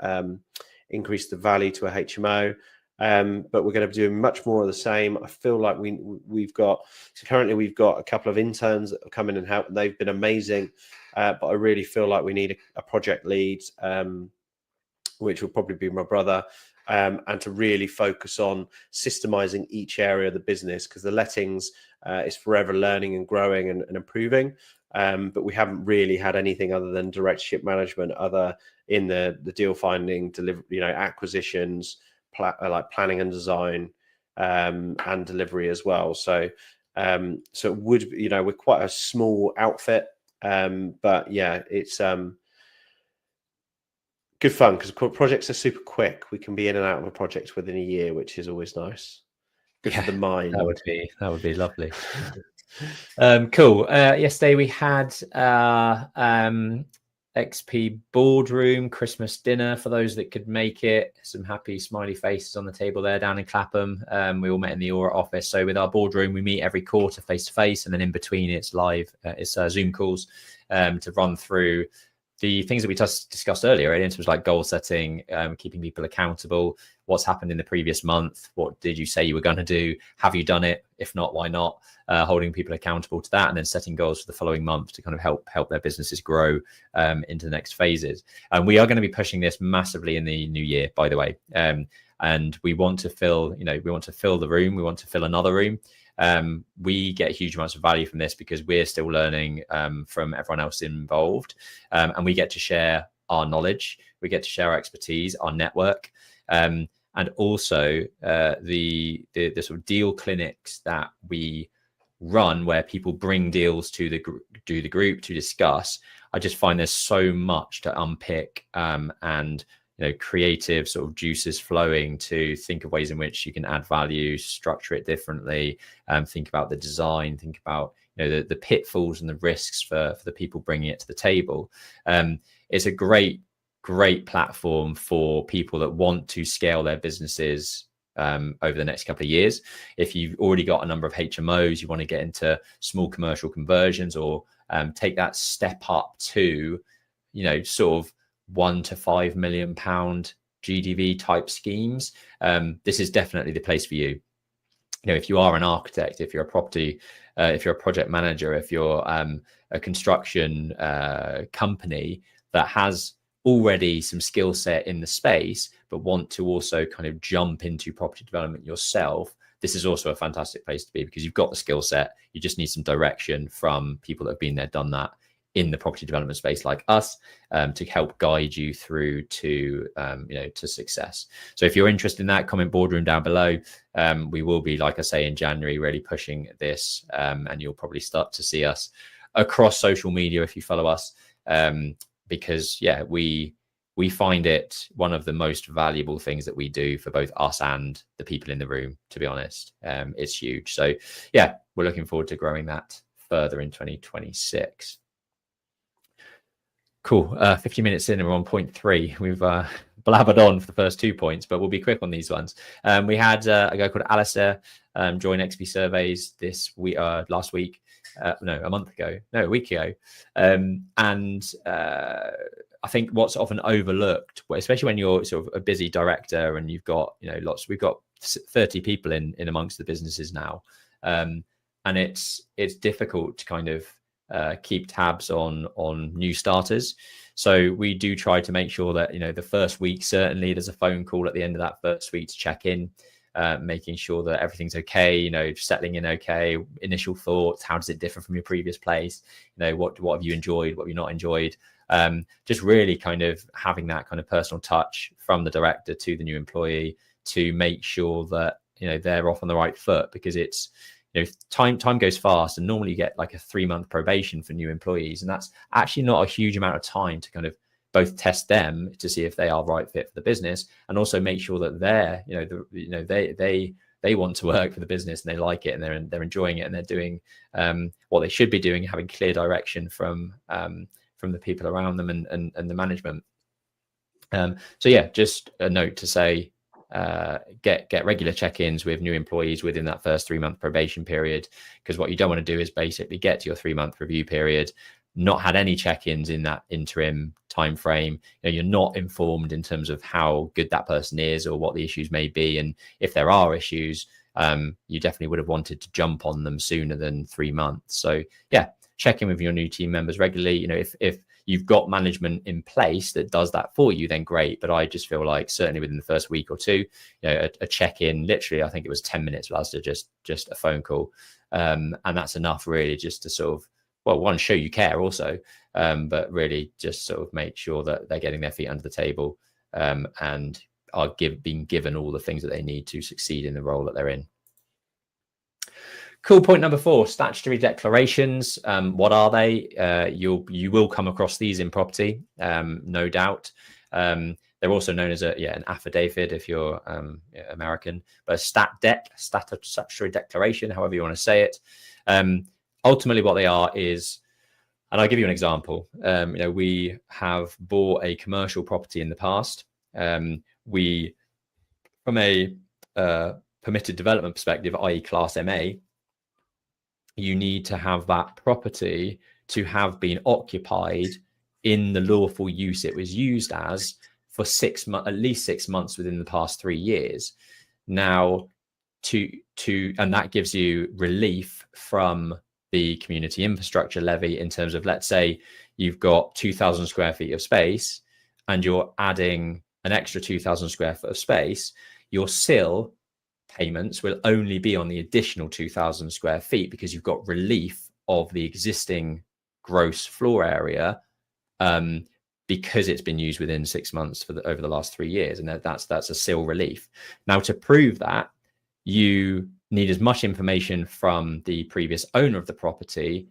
[SPEAKER 2] increase the value to a HMO. But we're going to be doing much more of the same. I feel like currently we've got a couple of interns that have come in and helped. They've been amazing. But I really feel like we need a project lead, which will probably be my brother, and to really focus on systemizing each area of the business, because the lettings is forever learning and growing and improving. But we haven't really had anything other than directorship management, other in the deal finding, delivery, acquisitions, like planning and design, and delivery as well. So it would, we're quite a small outfit. But yeah, it's good fun because projects are super quick. We can be in and out of a project within a year, which is always nice. Good for the mind.
[SPEAKER 1] That would be lovely. Cool. Yesterday we had XP boardroom Christmas dinner for those that could make it. Some happy smiley faces on the table there down in Clapham. We all met in the Aura office. So with our boardroom, we meet every quarter face to face, and then in between it's live, Zoom calls to run through the things that we just discussed earlier, right? In terms of like goal setting, keeping people accountable, what's happened in the previous month, what did you say you were going to do, have you done it, if not, why not, holding people accountable to that, and then setting goals for the following month to kind of help their businesses grow into the next phases. And we are going to be pushing this massively in the new year, by the way, and we want to fill the room, we want to fill another room. We get huge amounts of value from this because we're still learning from everyone else involved, and we get to share our knowledge, we get to share our expertise, our network, and also the sort of deal clinics that we run where people bring deals to the group to discuss. I just find there's so much to unpick, and creative sort of juices flowing to think of ways in which you can add value, structure it differently, think about the design, think about the pitfalls and the risks for the people bringing it to the table. It's a great platform for people that want to scale their businesses over the next couple of years. If you've already got a number of HMOs, you want to get into small commercial conversions, or take that step up to sort of £1 to £5 million GDV type schemes, this is definitely the place for you. You know, if you are an architect, if you're a property, if you're a project manager, if you're a construction company that has already some skill set in the space, but want to also kind of jump into property development yourself, this is also a fantastic place to be, because you've got the skill set. You just need some direction from people that have been there, done that in the property development space like us, to help guide you through to, to success. So if you're interested in that, comment boardroom down below. We will be, like I say, in January, really pushing this, and you'll probably start to see us across social media if you follow us, because we find it one of the most valuable things that we do for both us and the people in the room, to be honest. It's huge. So yeah, we're looking forward to growing that further in 2026. Cool. 50 minutes in and we're on point 3. We've blabbered on for the first 2 points, but we'll be quick on these ones. We had a guy called Alistair join XP Surveys last week. A week ago. I think what's often overlooked, especially when you're sort of a busy director and you've got, we've got 30 people in amongst the businesses now. And it's difficult to kind of keep tabs on new starters. So we do try to make sure that, the first week, certainly there's a phone call at the end of that first week to check in, making sure that everything's okay, settling in okay, initial thoughts, how does it differ from your previous place? What have you enjoyed? What have you not enjoyed? Just really kind of having that kind of personal touch from the director to the new employee to make sure that, they're off on the right foot, because it's, time goes fast, and normally you get like a 3-month probation for new employees. And that's actually not a huge amount of time to kind of both test them to see if they are right fit for the business, and also make sure that they're, they want to work for the business and they like it and they're enjoying it and they're doing what they should be doing, having clear direction from the people around them and the management. So yeah, just a note to say, get regular check-ins with new employees within that first 3-month probation period, because what you don't want to do is basically get to your 3-month review period, not had any check-ins in that interim time frame. You're not informed in terms of how good that person is or what the issues may be, and if there are issues, you definitely would have wanted to jump on them sooner than 3 months. So yeah, check in with your new team members regularly. If you've got management in place that does that for you, then great. But I just feel like certainly within the first week or two, a check-in, literally, I think it was 10 minutes last, just a phone call. And that's enough really, just to sort of, one, show you care also, but really just sort of make sure that they're getting their feet under the table, and are being given all the things that they need to succeed in the role that they're in. Cool. Point number 4, statutory declarations. What are they? You will come across these in property, no doubt. They're also known as an affidavit if you're American, but a statutory declaration, however you want to say it. Ultimately, what they are is, and I'll give you an example. We have bought a commercial property in the past. We, from a permitted development perspective, i.e. Class MA, you need to have that property to have been occupied in the lawful use it was used as for at least 6 months within the past 3 years. Now, and that gives you relief from the community infrastructure levy in terms of, let's say you've got 2,000 square feet of space and you're adding an extra 2,000 square foot of space, your SIL payments will only be on the additional 2,000 square feet, because you've got relief of the existing gross floor area, because it's been used within 6 months over the last 3 years, and that's a SIL relief. Now, to prove that, you need as much information from the previous owner of the property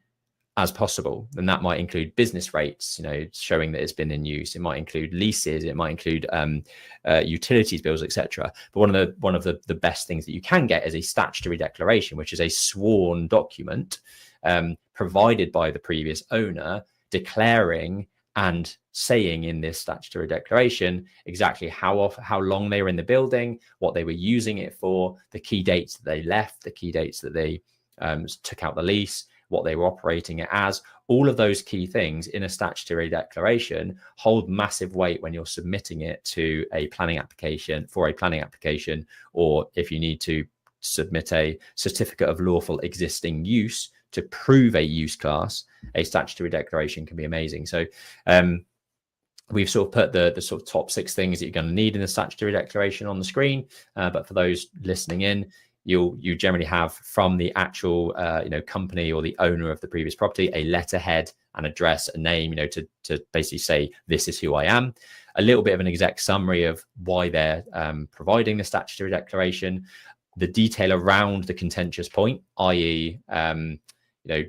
[SPEAKER 1] as possible, and that might include business rates, showing that it's been in use. It might include leases, it might include utilities bills, etc. But one of the best things that you can get is a statutory declaration, which is a sworn document provided by the previous owner, declaring and saying in this statutory declaration exactly how long they were in the building, what they were using it for, the key dates that they left, the key dates that they took out the lease, what they were operating it as. All of those key things in a statutory declaration hold massive weight when you're submitting it to a planning application, or if you need to submit a certificate of lawful existing use to prove a use class, a statutory declaration can be amazing. So we've sort of put the sort of top 6 things that you're going to need in the statutory declaration on the screen. But for those listening in, you generally have from the actual company or the owner of the previous property a letterhead, an address, a name, to basically say this is who I am. A little bit of an exec summary of why they're providing the statutory declaration, the detail around the contentious point, i.e.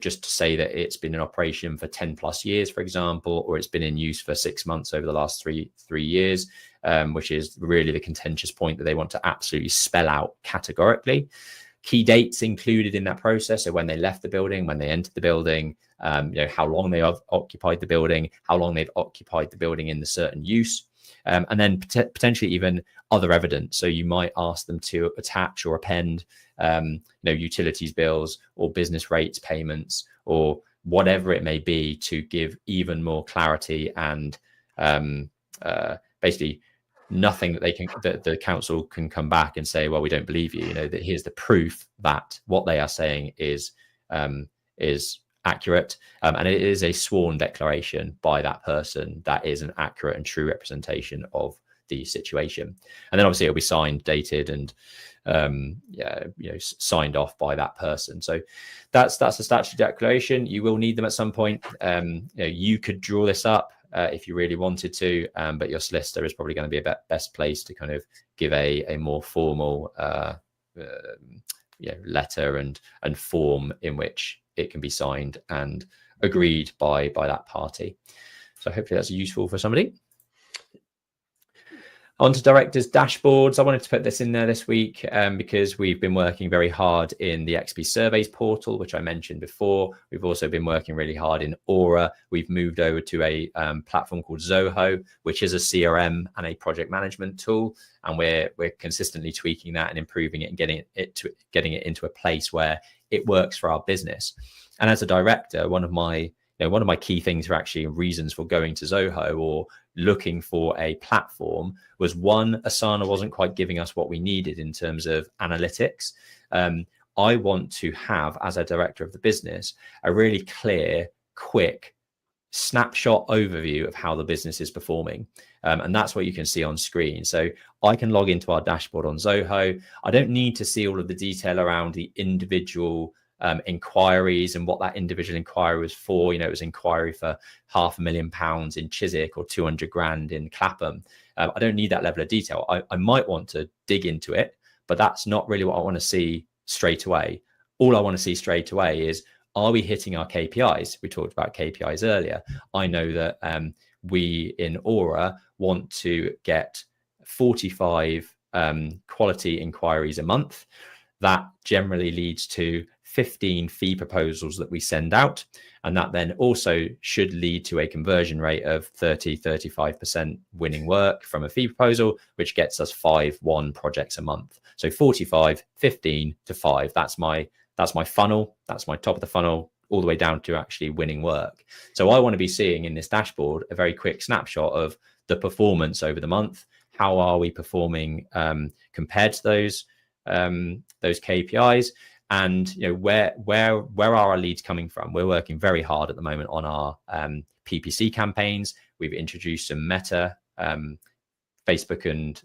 [SPEAKER 1] Just to say that it's been in operation for 10 plus years, for example, or it's been in use for 6 months over the last three years, which is really the contentious point that they want to absolutely spell out categorically. Key dates included in that process, so when they left the building, when they entered the building, how long they have occupied the building, how long they've occupied the building in the certain use, and then potentially even other evidence. So you might ask them to attach or append utilities bills or business rates payments or whatever it may be to give even more clarity and basically nothing that the council can come back and say, well, we don't believe you. That here's the proof that what they are saying is accurate, and it is a sworn declaration by that person that is an accurate and true representation of the situation. And then obviously it'll be signed, dated, and signed off by that person. So that's a statutory declaration. You will need them at some point. You could draw this up if you really wanted to, but your solicitor is probably going to be a best place to kind of give a more formal letter and form in which it can be signed and agreed by that party. So hopefully that's useful for somebody. On to directors' dashboards. I wanted to put this in there this week because we've been working very hard in the XP Surveys portal, which I mentioned before. We've also been working really hard in Aura. We've moved over to a platform called Zoho, which is a CRM and a project management tool. And we're consistently tweaking that and improving it and getting it into a place where it works for our business. And as a director, one of my key things for actually reasons for going to Zoho or looking for a platform was, one, Asana wasn't quite giving us what we needed in terms of analytics. I want to have, as a director of the business, a really clear, quick snapshot overview of how the business is performing. And that's what you can see on screen. So I can log into our dashboard on Zoho. I don't need to see all of the detail around the individual inquiries and what that individual inquiry was for. It was inquiry for £500,000 in Chiswick or 200 grand in Clapham. I don't need that level of detail. I might want to dig into it, but that's not really what I want to see straight away. All I want to see straight away is, are we hitting our KPIs? We talked about KPIs earlier. I know that we in Aura want to get 45 quality inquiries a month. That generally leads to 15 fee proposals that we send out. And that then also should lead to a conversion rate of 35% winning work from a fee proposal, which gets us 5 won projects a month. So 45, 15 to 5. That's my funnel. That's my top of the funnel, all the way down to actually winning work. So I want to be seeing in this dashboard a very quick snapshot of the performance over the month. How are we performing compared to those KPIs? And where are our leads coming from? We're working very hard at the moment on our PPC campaigns. We've introduced some Meta, Facebook and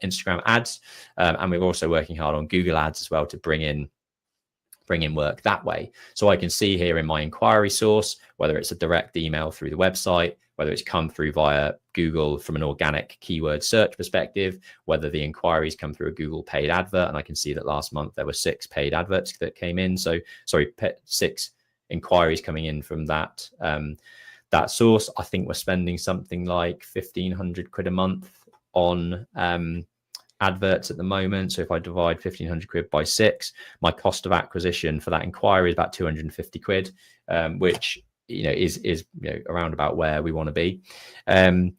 [SPEAKER 1] Instagram ads, and we're also working hard on Google ads as well to bring in work that way. So I can see here in my inquiry source, whether it's a direct email through the website, whether it's come through via Google from an organic keyword search perspective, whether the inquiries come through a Google paid advert. And I can see that last month there were 6 paid adverts that came in. So 6 inquiries coming in from that source. I think we're spending something like 1,500 quid a month on adverts at the moment. So if I divide 1,500 quid by 6, my cost of acquisition for that inquiry is about 250 quid, which is around about where we want to be. And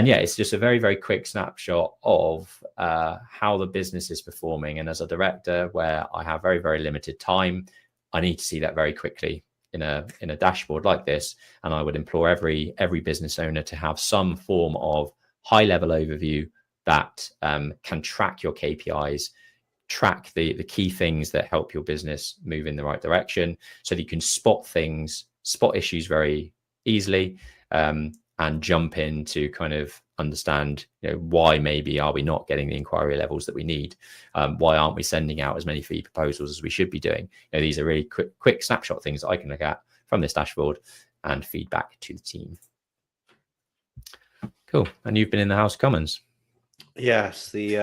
[SPEAKER 1] yeah, it's just a very, very quick snapshot of how the business is performing. And as a director, where I have very, very limited time, I need to see that very quickly. in a dashboard like this. And I would implore every business owner to have some form of high level overview that can track your KPIs, track the key things that help your business move in the right direction, so that you can spot issues very easily, and jump in to kind of understand, why maybe are we not getting the inquiry levels that we need? Why aren't we sending out as many fee proposals as we should be doing? These are really quick snapshot things that I can look at from this dashboard and feedback to the team. Cool. And you've been in the House of Commons.
[SPEAKER 2] Yes, the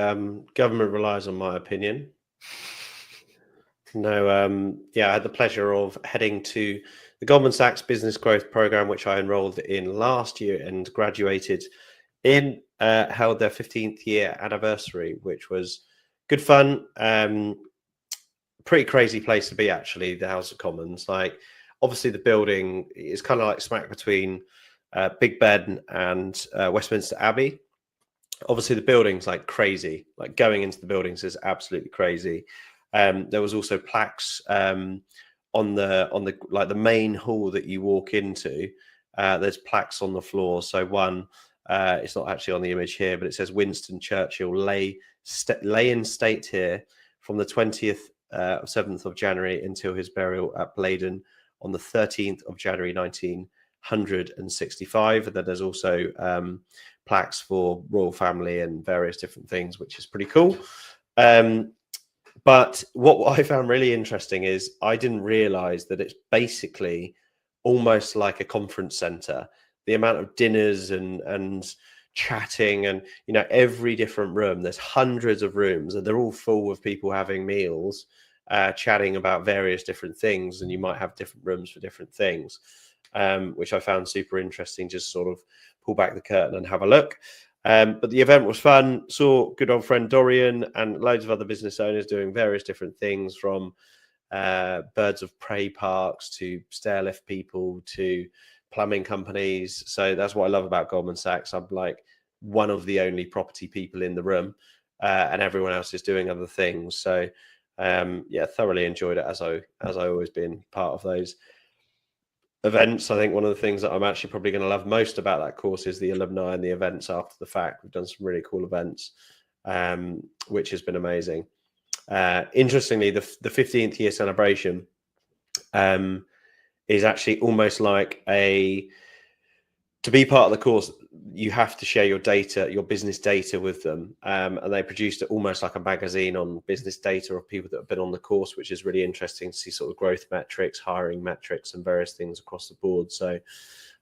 [SPEAKER 2] government relies on my opinion. No, I had the pleasure of heading to the Goldman Sachs Business Growth Program, which I enrolled in last year and graduated in, held their 15th year anniversary, which was good fun. Pretty crazy place to be, actually, the House of Commons. Like, obviously the building is kind of like smack between Big Ben and Westminster Abbey. Obviously the building's like crazy, like going into the buildings is absolutely crazy. There was also plaques on the like the main hall that you walk into. There's plaques on the floor. So one, it's not actually on the image here, but it says Winston Churchill lay in state here from the 7th of January until his burial at Bladen on the 13th of January 1965. And then there's also plaques for royal family and various different things, which is pretty cool. But what I found really interesting is I didn't realize that it's basically almost like a conference center. The amount of dinners and chatting and, every different room, there's hundreds of rooms and they're all full of people having meals, chatting about various different things. And you might have different rooms for different things, which I found super interesting. Just sort of pull back the curtain and have a look. But the event was fun. Saw good old friend Dorian and loads of other business owners doing various different things, from birds of prey parks to stairlift people to plumbing companies. So that's what I love about Goldman Sachs. I'm like one of the only property people in the room, and everyone else is doing other things. So thoroughly enjoyed it, as I always been part of those events. I think one of the things that I'm actually probably going to love most about that course is the alumni and the events after the fact. We've done some really cool events, which has been amazing. Interestingly, the 15th year celebration is actually almost like to be part of the course, you have to share your data, your business data with them. And they produced it almost like a magazine on business data of people that have been on the course, which is really interesting to see sort of growth metrics, hiring metrics, and various things across the board. So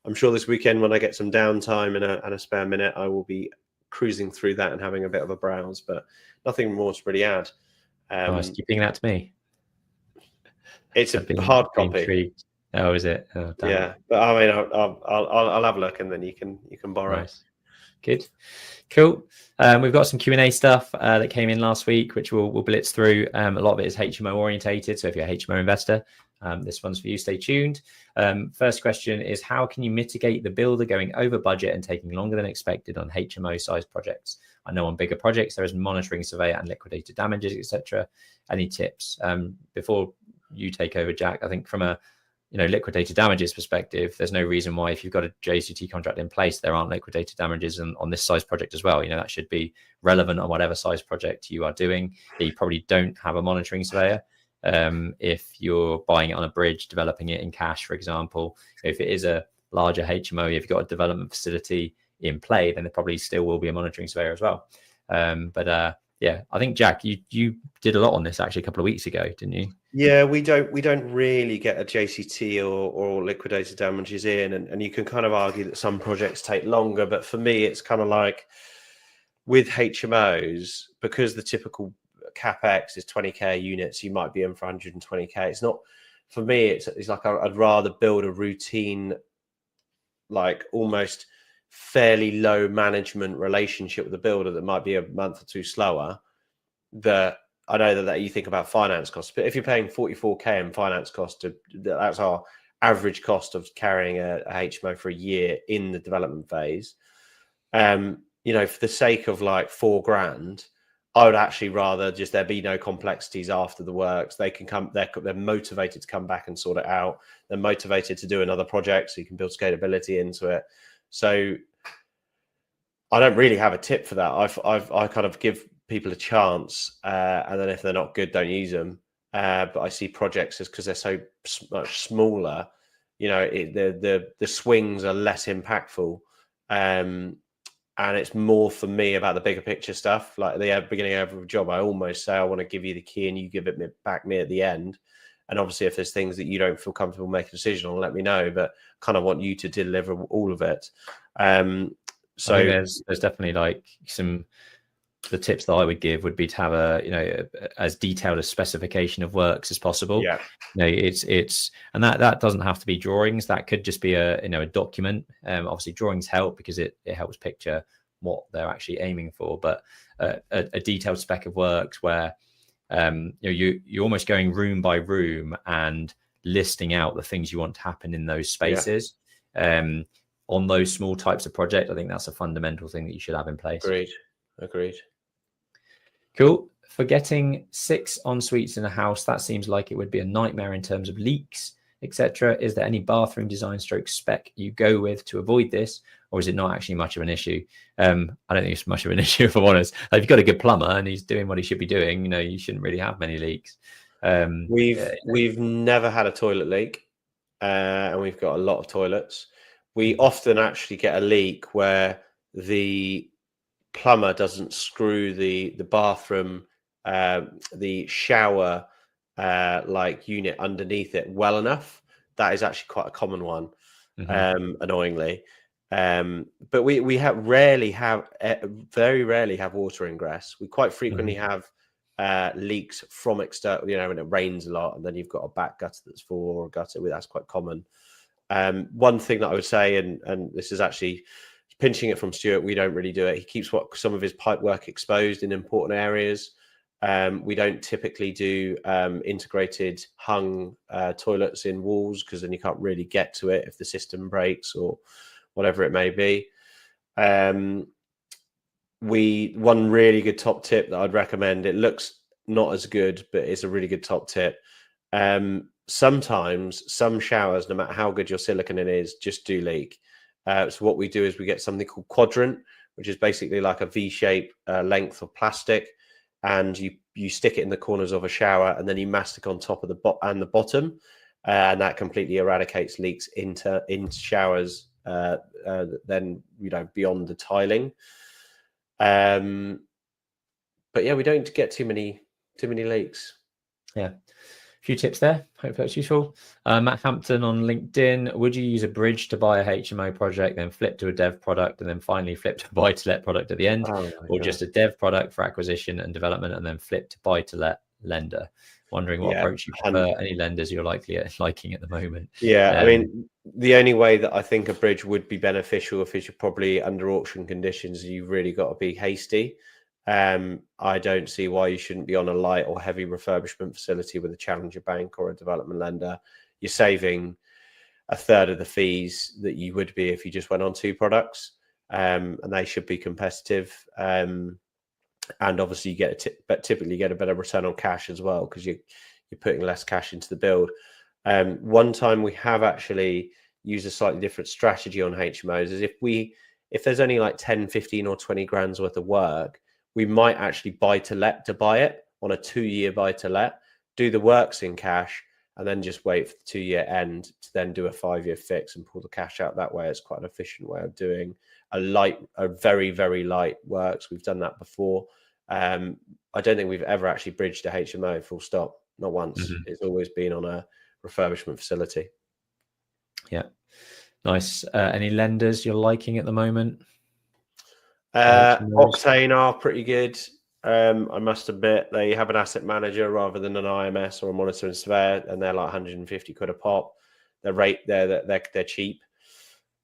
[SPEAKER 2] I'm sure this weekend, when I get some downtime and a spare minute, I will be cruising through that and having a bit of a browse, but nothing more to really add.
[SPEAKER 1] Nice. You ping that to me.
[SPEAKER 2] It's a hard copy.
[SPEAKER 1] Intrigued. Oh, is it? Oh,
[SPEAKER 2] yeah, but I mean, I'll have a look, and then you can borrow.
[SPEAKER 1] Nice. Good, cool. We've got some Q&A stuff that came in last week, which we'll blitz through. A lot of it is HMO orientated, so if you're a HMO investor, this one's for you. Stay tuned. First question is, how can you mitigate the builder going over budget and taking longer than expected on HMO sized projects? I know on bigger projects there is monitoring, survey, and liquidated damages, etc. Any tips? Before you take over, Jack, I think from a liquidated damages perspective, there's no reason why, if you've got a JCT contract in place, there aren't liquidated damages on this size project as well. That should be relevant on whatever size project you are doing. You probably don't have a monitoring surveyor. If you're buying it on a bridge, developing it in cash, for example, if it is a larger HMO, if you've got a development facility in play, then there probably still will be a monitoring surveyor as well. Yeah, I think, Jack, you did a lot on this actually a couple of weeks ago, didn't you?
[SPEAKER 2] Yeah, we don't really get a JCT or liquidated damages in, and you can kind of argue that some projects take longer, but for me, it's kind of like with HMOs, because the typical capex is 20k units, you might be in for 120k. It's not, for me, it's like I'd rather build a routine, like almost fairly low management relationship with the builder that might be a month or two slower. That I know that you think about finance costs, but if you're paying 44k in finance cost, that's our average cost of carrying a HMO for a year in the development phase. For the sake of like $4,000, I would actually rather just there be no complexities after the works. They can come, they're motivated to come back and sort it out. They're motivated to do another project, so you can build scalability into it. So I don't really have a tip for that. I kind of give people a chance, and then if they're not good, don't use them. But I see projects as, because they're so much smaller, the swings are less impactful. And it's more for me about the bigger picture stuff. Like the beginning of a job, I almost say I want to give you the key and you give it back me at the end. And obviously, if there's things that you don't feel comfortable making a decision on, let me know. But kind of want you to deliver all of it.
[SPEAKER 1] So I think there's definitely like the tips that I would give would be to have as detailed a specification of works as possible.
[SPEAKER 2] Yeah.
[SPEAKER 1] It's and that doesn't have to be drawings. That could just be a document. Obviously drawings help because it helps picture what they're actually aiming for, but a detailed spec of works where you're almost going room by room and listing out the things you want to happen in those spaces. On those small types of project, I think that's a fundamental thing that you should have in place.
[SPEAKER 2] Agreed.
[SPEAKER 1] Cool. For getting 6 en-suites in a house, that seems like it would be a nightmare in terms of leaks, etc. Is there any bathroom design stroke spec you go with to avoid this, or is it not actually much of an issue? I don't think it's much of an issue, if I'm honest. If you've got a good plumber and he's doing what he should be doing, you shouldn't really have many leaks.
[SPEAKER 2] We've never had a toilet leak, and we've got a lot of toilets. We often actually get a leak where the plumber doesn't screw the bathroom, the shower unit underneath it well enough. That is actually quite a common one, annoyingly. But we very rarely have water ingress. We quite frequently have leaks from external, when it rains a lot, and then you've got a back gutter that's full or a gutter. That's quite common. One thing that I would say, and this is actually pinching it from Stuart, we don't really do it. He keeps some of his pipe work exposed in important areas. We don't typically do integrated hung toilets in walls, because then you can't really get to it if the system breaks or whatever it may be. One really good top tip that I'd recommend, it looks not as good, but it's a really good top tip. Sometimes some showers, no matter how good your silicone is, just do leak. So what we do is we get something called quadrant, which is basically like a V-shape length of plastic, and you stick it in the corners of a shower, and then you mastic on top of the bottom, and that completely eradicates leaks into showers. Then beyond the tiling. But yeah, we don't get too many leaks.
[SPEAKER 1] Yeah. A few tips there. Hope that's useful. Matt Hampton on LinkedIn. Would you use a bridge to buy a HMO project, then flip to a dev product, and then finally flip to a buy-to-let product at the end? Or just a dev product for acquisition and development, and then flip to buy-to-let lender? Wondering what approach you prefer. Any lenders you're liking at the moment?
[SPEAKER 2] Yeah, I mean, the only way that I think a bridge would be beneficial if you're probably under auction conditions, you've really got to be hasty. I don't see why you shouldn't be on a light or heavy refurbishment facility with a challenger bank or a development lender. You're saving a third of the fees that you would be if you just went on 2 products, and they should be competitive. And obviously, you typically get a better return on cash as well, because you're putting less cash into the build. One time we have actually used a slightly different strategy on HMOs, is if there's only like 10, 15 or 20 grand's worth of work, we might actually buy to let to buy it on a 2-year buy to let, do the works in cash, and then just wait for the 2-year end to then do a 5-year fix and pull the cash out that way. It's quite an efficient way of doing a very, very light works. We've done that before. I don't think we've ever actually bridged a HMO full stop. Not once. It's always been on a refurbishment facility.
[SPEAKER 1] Yeah. Nice. Any lenders you're liking at the moment?
[SPEAKER 2] Octane are pretty good. I must admit, they have an asset manager rather than an IMS or a monitoring surveyor, and they're like 150 quid a pop. They're cheap.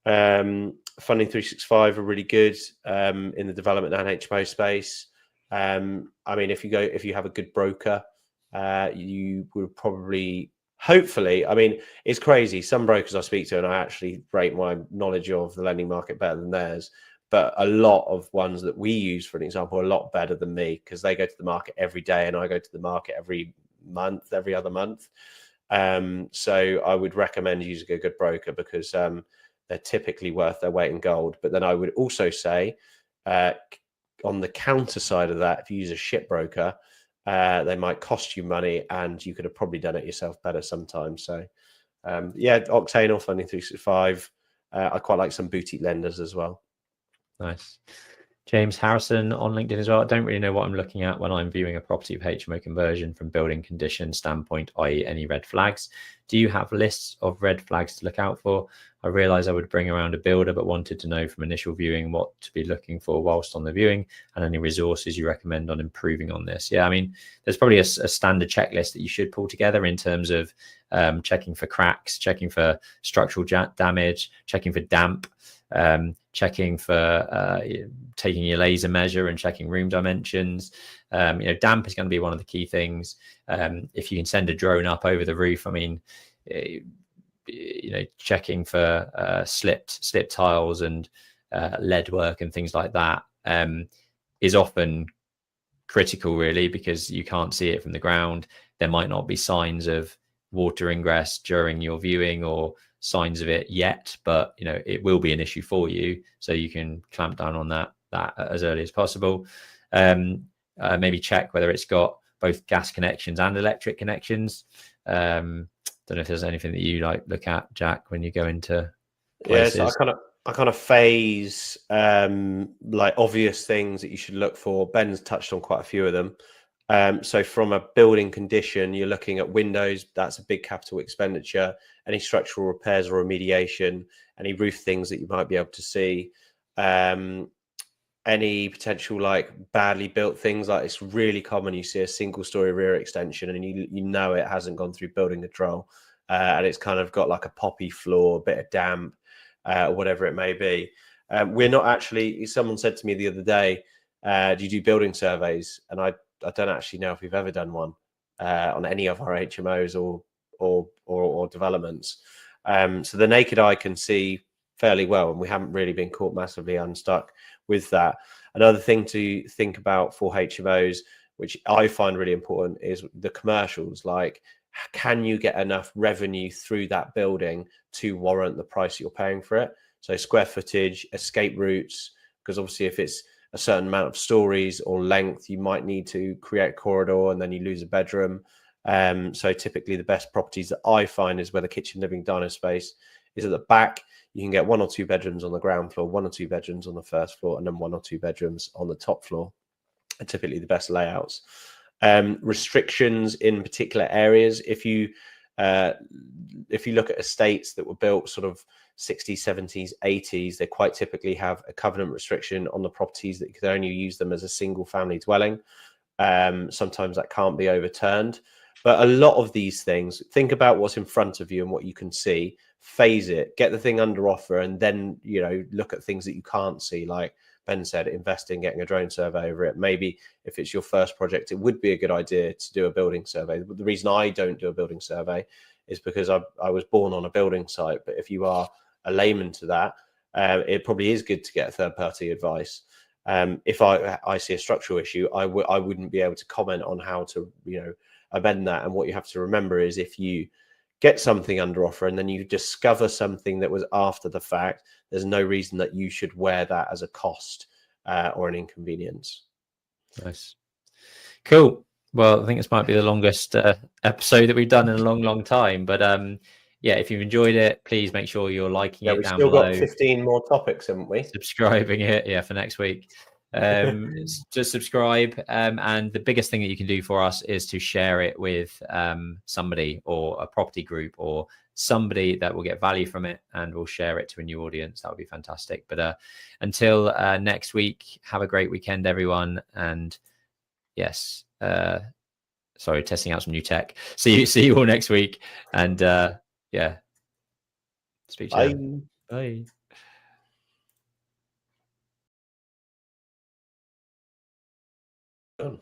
[SPEAKER 2] Funding 365 are really good in the development and HMO space. I mean, if you have a good broker, you would probably, hopefully, I mean, it's crazy. Some brokers I speak to, and I actually rate my knowledge of the lending market better than theirs. But a lot of ones that we use, for an example, are a lot better than me, because they go to the market every day and I go to the market every month, every other month. So I would recommend using a good broker, because they're typically worth their weight in gold. But then I would also say, on the counter side of that, if you use a shit broker, they might cost you money, and you could have probably done it yourself better sometimes. So yeah, Octane or Funding 365. I quite like some boutique lenders as well.
[SPEAKER 1] Nice. James Harrison on LinkedIn as well. I don't really know what I'm looking at when I'm viewing a property of HMO conversion from building condition standpoint, i.e. any red flags. Do you have lists of red flags to look out for? I realized I would bring around a builder, but wanted to know from initial viewing what to be looking for whilst on the viewing, and any resources you recommend on improving on this. Yeah, I mean, there's probably a standard checklist that you should pull together in terms of checking for cracks, checking for structural damage, checking for damp, checking for taking your laser measure and checking room dimensions. Damp is going to be one of the key things. If you can send a drone up over the roof, I mean, checking for slipped tiles and lead work and things like that is often critical, really, because you can't see it from the ground. There might not be signs of water ingress during your viewing or signs of it yet, but it will be an issue for you, so you can clamp down on that as early as possible. Maybe check whether it's got both gas connections and electric connections. Don't know if there's anything that you look at, Jack, when you go into places.
[SPEAKER 2] Yeah, so I kind of phase obvious things that you should look for. Ben's touched on quite a few of them. So from a building condition, you're looking at windows. That's a big capital expenditure. Any structural repairs or remediation, any roof things that you might be able to see, any potential badly built things. It's really common. You see a single story rear extension and you know it hasn't gone through building control, and it's kind of got a poppy floor, a bit of damp, or whatever it may be. We're not actually, someone said to me the other day, do you do building surveys? And I don't actually know if we've ever done one on any of our HMOs or developments. So the naked eye can see fairly well, and we haven't really been caught massively unstuck with that. Another thing to think about for HMOs, which I find really important, is the commercials. Can you get enough revenue through that building to warrant the price you're paying for it? So square footage, escape routes, because obviously if it's a certain amount of stories or length, you might need to create a corridor and then you lose a bedroom. So typically the best properties that I find is where the kitchen, living, diner space is at the back. You can get 1 or 2 bedrooms on the ground floor, 1 or 2 bedrooms on the first floor, and then 1 or 2 bedrooms on the top floor. And typically the best layouts. Restrictions in particular areas. If you look at estates that were built sort of 60s, 70s, 80s, they quite typically have a covenant restriction on the properties that you can only use them as a single family dwelling. Sometimes that can't be overturned. But a lot of these things, think about what's in front of you and what you can see, phase it, get the thing under offer, and then, look at things that you can't see. Like Ben said, invest in getting a drone survey over it. Maybe if it's your first project, it would be a good idea to do a building survey. But the reason I don't do a building survey is because I was born on a building site. But if you are a layman to that, it probably is good to get third-party advice. If I see a structural issue, I wouldn't be able to comment on how to, amend that. And what you have to remember is, if you get something under offer and then you discover something that was after the fact, there's no reason that you should wear that as a cost or an inconvenience.
[SPEAKER 1] Nice. Cool. Well, I think this might be the longest episode that we've done in a long time. But yeah, if you've enjoyed it, please make sure you're liking it down below.
[SPEAKER 2] We've still got 15 more topics, haven't we?
[SPEAKER 1] Subscribing it, yeah, for next week. Just subscribe, and the biggest thing that you can do for us is to share it with somebody, or a property group, or somebody that will get value from it, and we'll share it to a new audience. That would be fantastic. But until next week, have a great weekend, everyone. And yes, sorry, testing out some new tech. See you all next week. And yeah, speak to you. Bye.
[SPEAKER 2] Done.